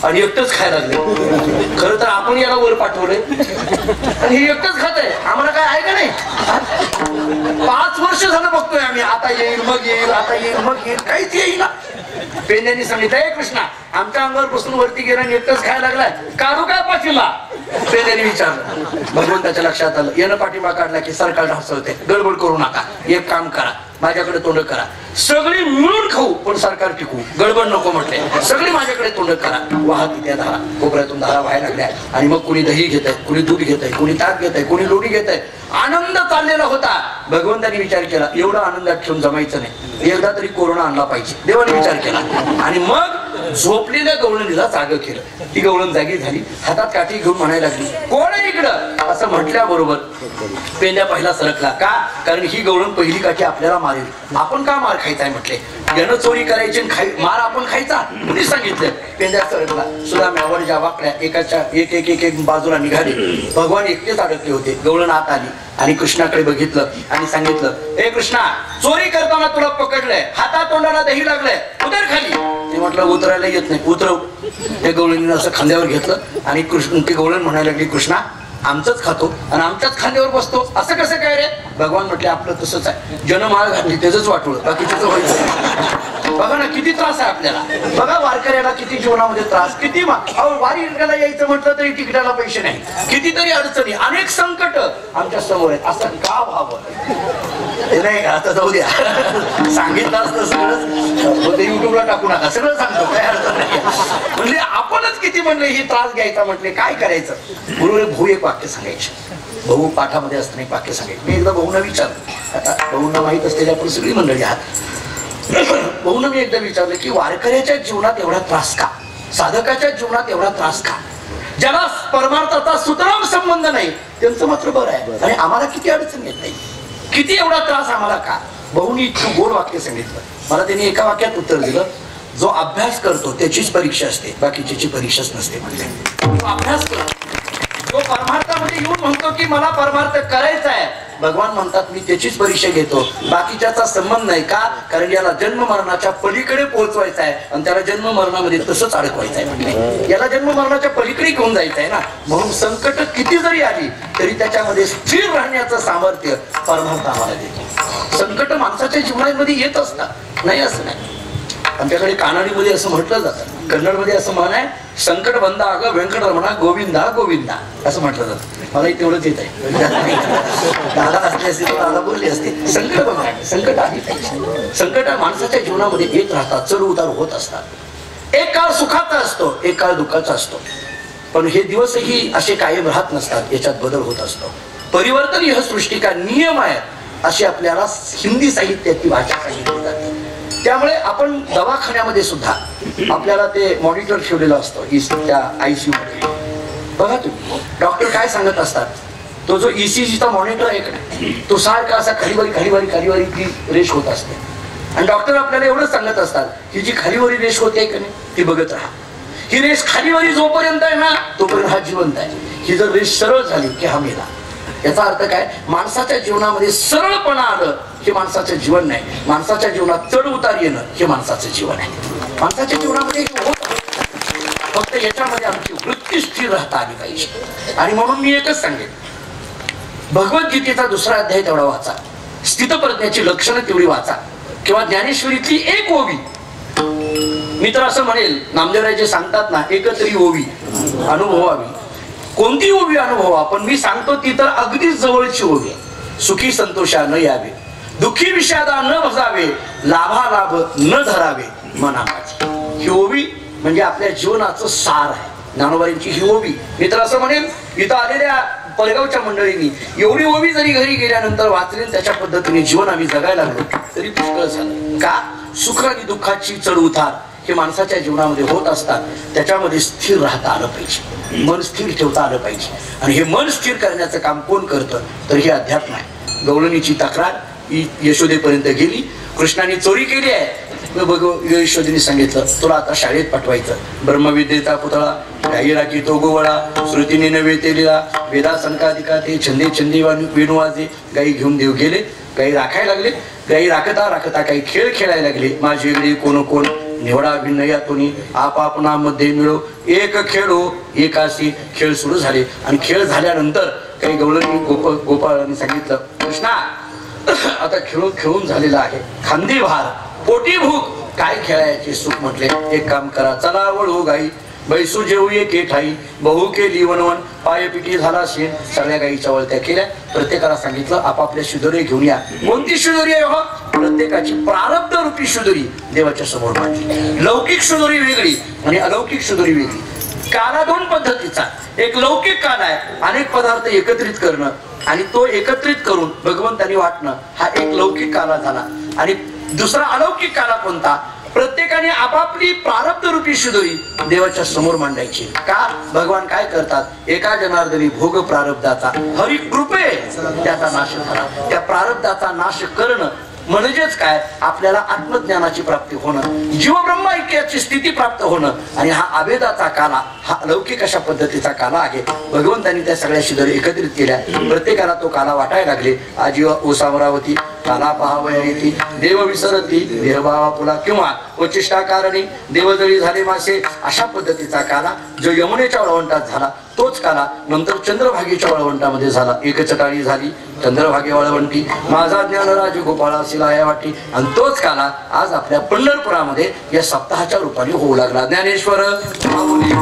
आणि एकटंच खायला लागले. खरं तर आपण याला वर पाठवले आणि हे एकटंच खात आहे. आम्हाला काय आहे का नाही. 5 वर्ष झालं बघतोय आम्ही. आता येईल मग येईल, आता येईल मग येईल, काहीच येईल ना. पेंड्याने सांगितलं हे कृष्णा आमच्या अंगावर बसून वरती गेला आणि एकटंच खायला लागलाय, काढू काय पाठीमा. पेंड्याने विचारलं. भगवंताच्या लक्षात आलं. यानं पाठीमा काढला की सरकार हसवते. गडबड करू नका. एक काम करा माझ्याकडे तोंड करा. सगळी मिळून खाऊ पण सरकार टिकू. गडबड नको म्हटले. सगळी माझ्याकडे तोंड करा. वाहती त्या धारा. कोपऱ्यातून धारा व्हायला लागल्या. आणि मग कुणी दही घेत आहे, कुणी दूध घेत आहे, कुणी ताक घेत आहे, कुणी लोणी घेत आहे. आनंद चाललेला होता. भगवंतांनी विचार केला एवढा आनंदात ठेवून जमायचं नाही. एकदा तरी कोरोना आणला पाहिजे. देवाने विचार केला आणि मग झोपलेल्या गवळणीला जाग केलं. ती गवळण जागी झाली. हातात काठी घेऊन म्हणायला लागली कोण आहे इकडं. असं म्हटल्याबरोबर पेंड्या पहिला सरकला. का. कारण ही गवळण पहिली काठी आपल्याला मारेल. आपण का मार खायचा आहे म्हटले. यानं चोरी करायची मार आपण खायचा कुणी सांगितलं. पेंड्या सरकला. सुदाम्या वडजा वाकड्या एकाच्या एक बाजूला निघाले. भगवान एकटेच अडकले होते. गवळण आत आली आणि कृष्णाकडे बघितलं आणि सांगितलं हे कृष्णा चोरी करताना तुला पकडलंय. हातात तोंडाला दही लागलंय. उतर खाली. ते म्हटलं उतरायला येत नाही. उतरव. ते गवळणीनं असं खांद्यावर घेतलं आणि कृष्ण ती गवळण म्हणायला लागली कृष्णा आमचंच खातो आणि आमच्याच खांद्यावर बसतो, असं कसं काय रे? भगवान म्हटले आपलं तसंच आहे, जनमाळ घातली त्याच वाटवलं, बाकीचं व्हायचं. बघा ना किती त्रास आहे आपल्याला. बघा वारकऱ्याला किती जीवनामध्ये त्रास, किती वारीला यायचं म्हटलं तरी तिकिटाला पैसे नाही, कितीतरी अडचणी, अनेक संकट आमच्या समोर आहेत. असं का व्हावं? नाही आता जाऊ द्या, सांगितलं असतं सगळं युट्यूबला टाकू नका, सगळं सांगतो, काय अडचण नाही. म्हणजे आपणच किती म्हणले ही त्रास घ्यायचा, म्हटले काय करायचं? गुरुने भाऊ एक वाक्य सांगायचे, भाऊ पाठामध्ये असताना एक वाक्य सांगायचे. मी एकदा भाऊंना विचारलं, आता भाऊंना माहित असलेली आपण सगळी मंडळी आहात, भाऊंना मी एकदा विचारलं की वारकऱ्याच्या जीवनात एवढा त्रास का, साधकाच्या जीवनात एवढा त्रास का? ज्याला परमार्थाचा सुतराम संबंध नाही त्यांचं मात्र बरं आहे, आणि आम्हाला किती अडचण येत नाही, किती एवढा त्रास आम्हाला का? भाऊनी इतकं गोड वाक्य सांगितलं. मला त्यांनी एका वाक्यात उत्तर दिलं, जो अभ्यास करतो त्याचीच परीक्षा असते, बाकीची परीक्षाच नसते. म्हणजे जो अभ्यास करतो, जो परमार्थामध्ये येऊन म्हणतो की मला परमार्थ करायचा आहे, भगवान म्हणतात मी त्याचीच परीक्षा घेतो, बाकीच्याचा संबंध नाही. का? कारण याला जन्म मरणाच्या पलीकडे पोहोचवायचा आहे आणि त्याला जन्म मरणामध्ये तसंच अडकवायचं आहे. म्हणजे याला जन्म मरणाच्या पलीकडे घेऊन जायचं आहे ना. म्हणून संकट किती जरी आली तरी त्याच्यामध्ये स्थिर राहण्याचं सामर्थ्य परमार्थ आम्हाला देतो. संकट माणसाच्या जीवनामध्ये येत असतात, नाही असं नाही. आमच्याकडे कानाडीमध्ये असं म्हटलं जातं, कन्नडमध्ये असं म्हण आहे, संकट बंदा अगं व्यंकटरमणा गोविंदा गोविंदा असं म्हटलं जातं. मला तेवढंच येत आहे, दादा असले असते तर दादा बोलले असते. संकट बंदा, संकट आली पाहिजे. संकट माणसाच्या जीवनामध्ये येत राहतात, चढ उतार होत असतात. एक काळ सुखाचा असतो, एक काळ दुःखाचा असतो, पण हे दिवसही असे कायम राहत नसतात, याच्यात बदल होत असतो. परिवर्तन ही सृष्टी का नियम आहे अशी आपल्याला हिंदी साहित्याची भाषा सांगितली जाते. त्यामुळे आपण दवाखान्यामध्ये सुद्धा आपल्याला ते मॉनिटर ठेवलेलं असतं, त्या ICU मध्ये. बघा तुम्ही डॉक्टर काय सांगत असतात, तो जो ECGचा मॉनिटर आहे का, तो सारखा असा खालीवारी ती रेष होत असते, आणि डॉक्टर आपल्याला एवढंच सांगत असतात की जी खालीवरी रेष होते का नाही ती बघत राहा. ही रेष खालीवरी जोपर्यंत आहे ना तोपर्यंत हा जिवंत आहे, ही जर रेष सरळ झाली की हा मेला. याचा अर्थ काय? माणसाच्या जीवनामध्ये सरळपणा आलं हे माणसाचं जीवन नाही, माणसाच्या जीवनात चढ उतार येणं हे माणसाचं जीवन आहे. माणसाच्या जीवनामध्ये होत, फक्त याच्यामध्ये आमची वृत्ती स्थिर राहता आली पाहिजे. आणि म्हणून मी एकच सांगेन, भगवद्गीतेचा 2रा अध्याय तेवढा वाचा, स्थितप्रज्ञाची लक्षणं तेवढी वाचा, किंवा ज्ञानेश्वरीतली एक ओवी. मी तर असं म्हणेल, नामदेवराय सांगतात ना, एकतरी ओवी अनुभवावी. कोणती ओवी अनुभवा, पण मी सांगतो ती तर अगदीच जवळची ओवी आहे. सुखी संतोषा न यावे, दुःखी विषादा न भजावे, लाभालाभ न धरावे मनाची. ही ओवी म्हणजे आपल्या जीवनाचं सार आहे. ज्ञानोबांची ही ओवी. मी तर असं म्हणेन, इथं आलेल्या परगावच्या मंडळींनी एवढी ओवी जरी घरी गेल्यानंतर वाचली, त्याच्या पद्धतीने जीवन आम्ही जगायला लागलो तरी पुष्कळ झालं. का? सुख आणि दुःखाची चढ उतार हे माणसाच्या जीवनामध्ये होत असतात, त्याच्यामध्ये स्थिर राहता आलं पाहिजे, मन स्थिर ठेवता आलं पाहिजे. आणि हे मन स्थिर करण्याचं काम कोण करतं? तर हे अध्यात्म आहे. गवळणीची तक्रार यशोदेपर्यंत गेली, कृष्णाने चोरी केली आहे, यशोदेने सांगितलं तुला आता शाळेत पाठवायचं. ब्रह्मविद्येचा पुतळा गाई राखी तो गोवळा, श्रुतीने नव्हे ते लिला, वेदा संकाधिका ते छंदे छंदी वेणुवाजे. गाई घेऊन देव गेले, गाई राखायला लागले. गाई राखता राखता काही खेळ खेळायला लागले. माझी वेगळी कोण कोण निवडा भिन्न यातून आपापणामध्ये मिळो एक खेळो एकाशी. खेळ सुरू झाले, आणि खेळ झाल्यानंतर काही गवळणी गोपाळांनी सांगितलं, कृष्णा आता खेळून खेळून झालेला आहे, खांदी भार पोटी भूक, काय खेळायचे सुख. म्हटले एक काम करा, चला वळू गाई, बैसू जेऊ एके ठाई, बहु केली वनवन, पायपिटी झाला शेण. सगळ्या गाईच्या वळत्या केल्या. प्रत्येकाला सांगितलं आपापल्या शिदोरी घेऊन या. कोणती शिदोरी आहे हो? प्रत्येकाची प्रारब्ध रूपी शिदोरी देवाच्या समोर मांडली. लौकिक शिदोरी वेगळी आणि अलौकिक शिदोरी वेगळी. काला 2 पद्धतीचा, एक लौकिक काला आहे, अनेक पदार्थ एकत्रित करणं आणि तो एकत्रित करून भगवंतानी वाटणं, हा एक लौकिक काला झाला. आणि दुसरा अलौकिक काला कोणता? प्रत्येकाने आपापली प्रारब्ध रूपी शिदोरी देवाच्या समोर मांडायची. का? भगवान काय करतात? एका जनार्दनी भोग प्रारब्धाचा हरी कृपे त्याचा नाश झाला. त्या प्रारब्धाचा नाश करणं म्हणजेच काय? आपल्याला आत्मज्ञानाची प्राप्ती होणं, जीव ब्रह्म ऐक्याची स्थिती प्राप्त होणं. आणि हा अभेदाचा काला, हा अलौकिक अशा पद्धतीचा काला आहे. भगवंतांनी त्या सगळ्या शिदोरी एकत्रित केल्या, प्रत्येकाला तो काला वाटायला लागले. आजीव ओसामरावती काला पाहावया येती देव विसरती देहभावा पुला किंवा उच्चिष्टा कारणी देवजळी झाले मासे अशा पद्धतीचा काला जो यमुनेच्या वळवंटात झाला तोच काला नंतर चंद्रभागेच्या वळवंटामध्ये झाला. एकचटाळी झाली चंद्रभागे वळवंटी माझा ज्ञानराज गोपाळा शिलाया वाटी आणि तोच काला आज आपल्या पंढरपुरामध्ये या सप्ताहाच्या रूपाने होऊ लागला. ज्ञानेश्वर माऊली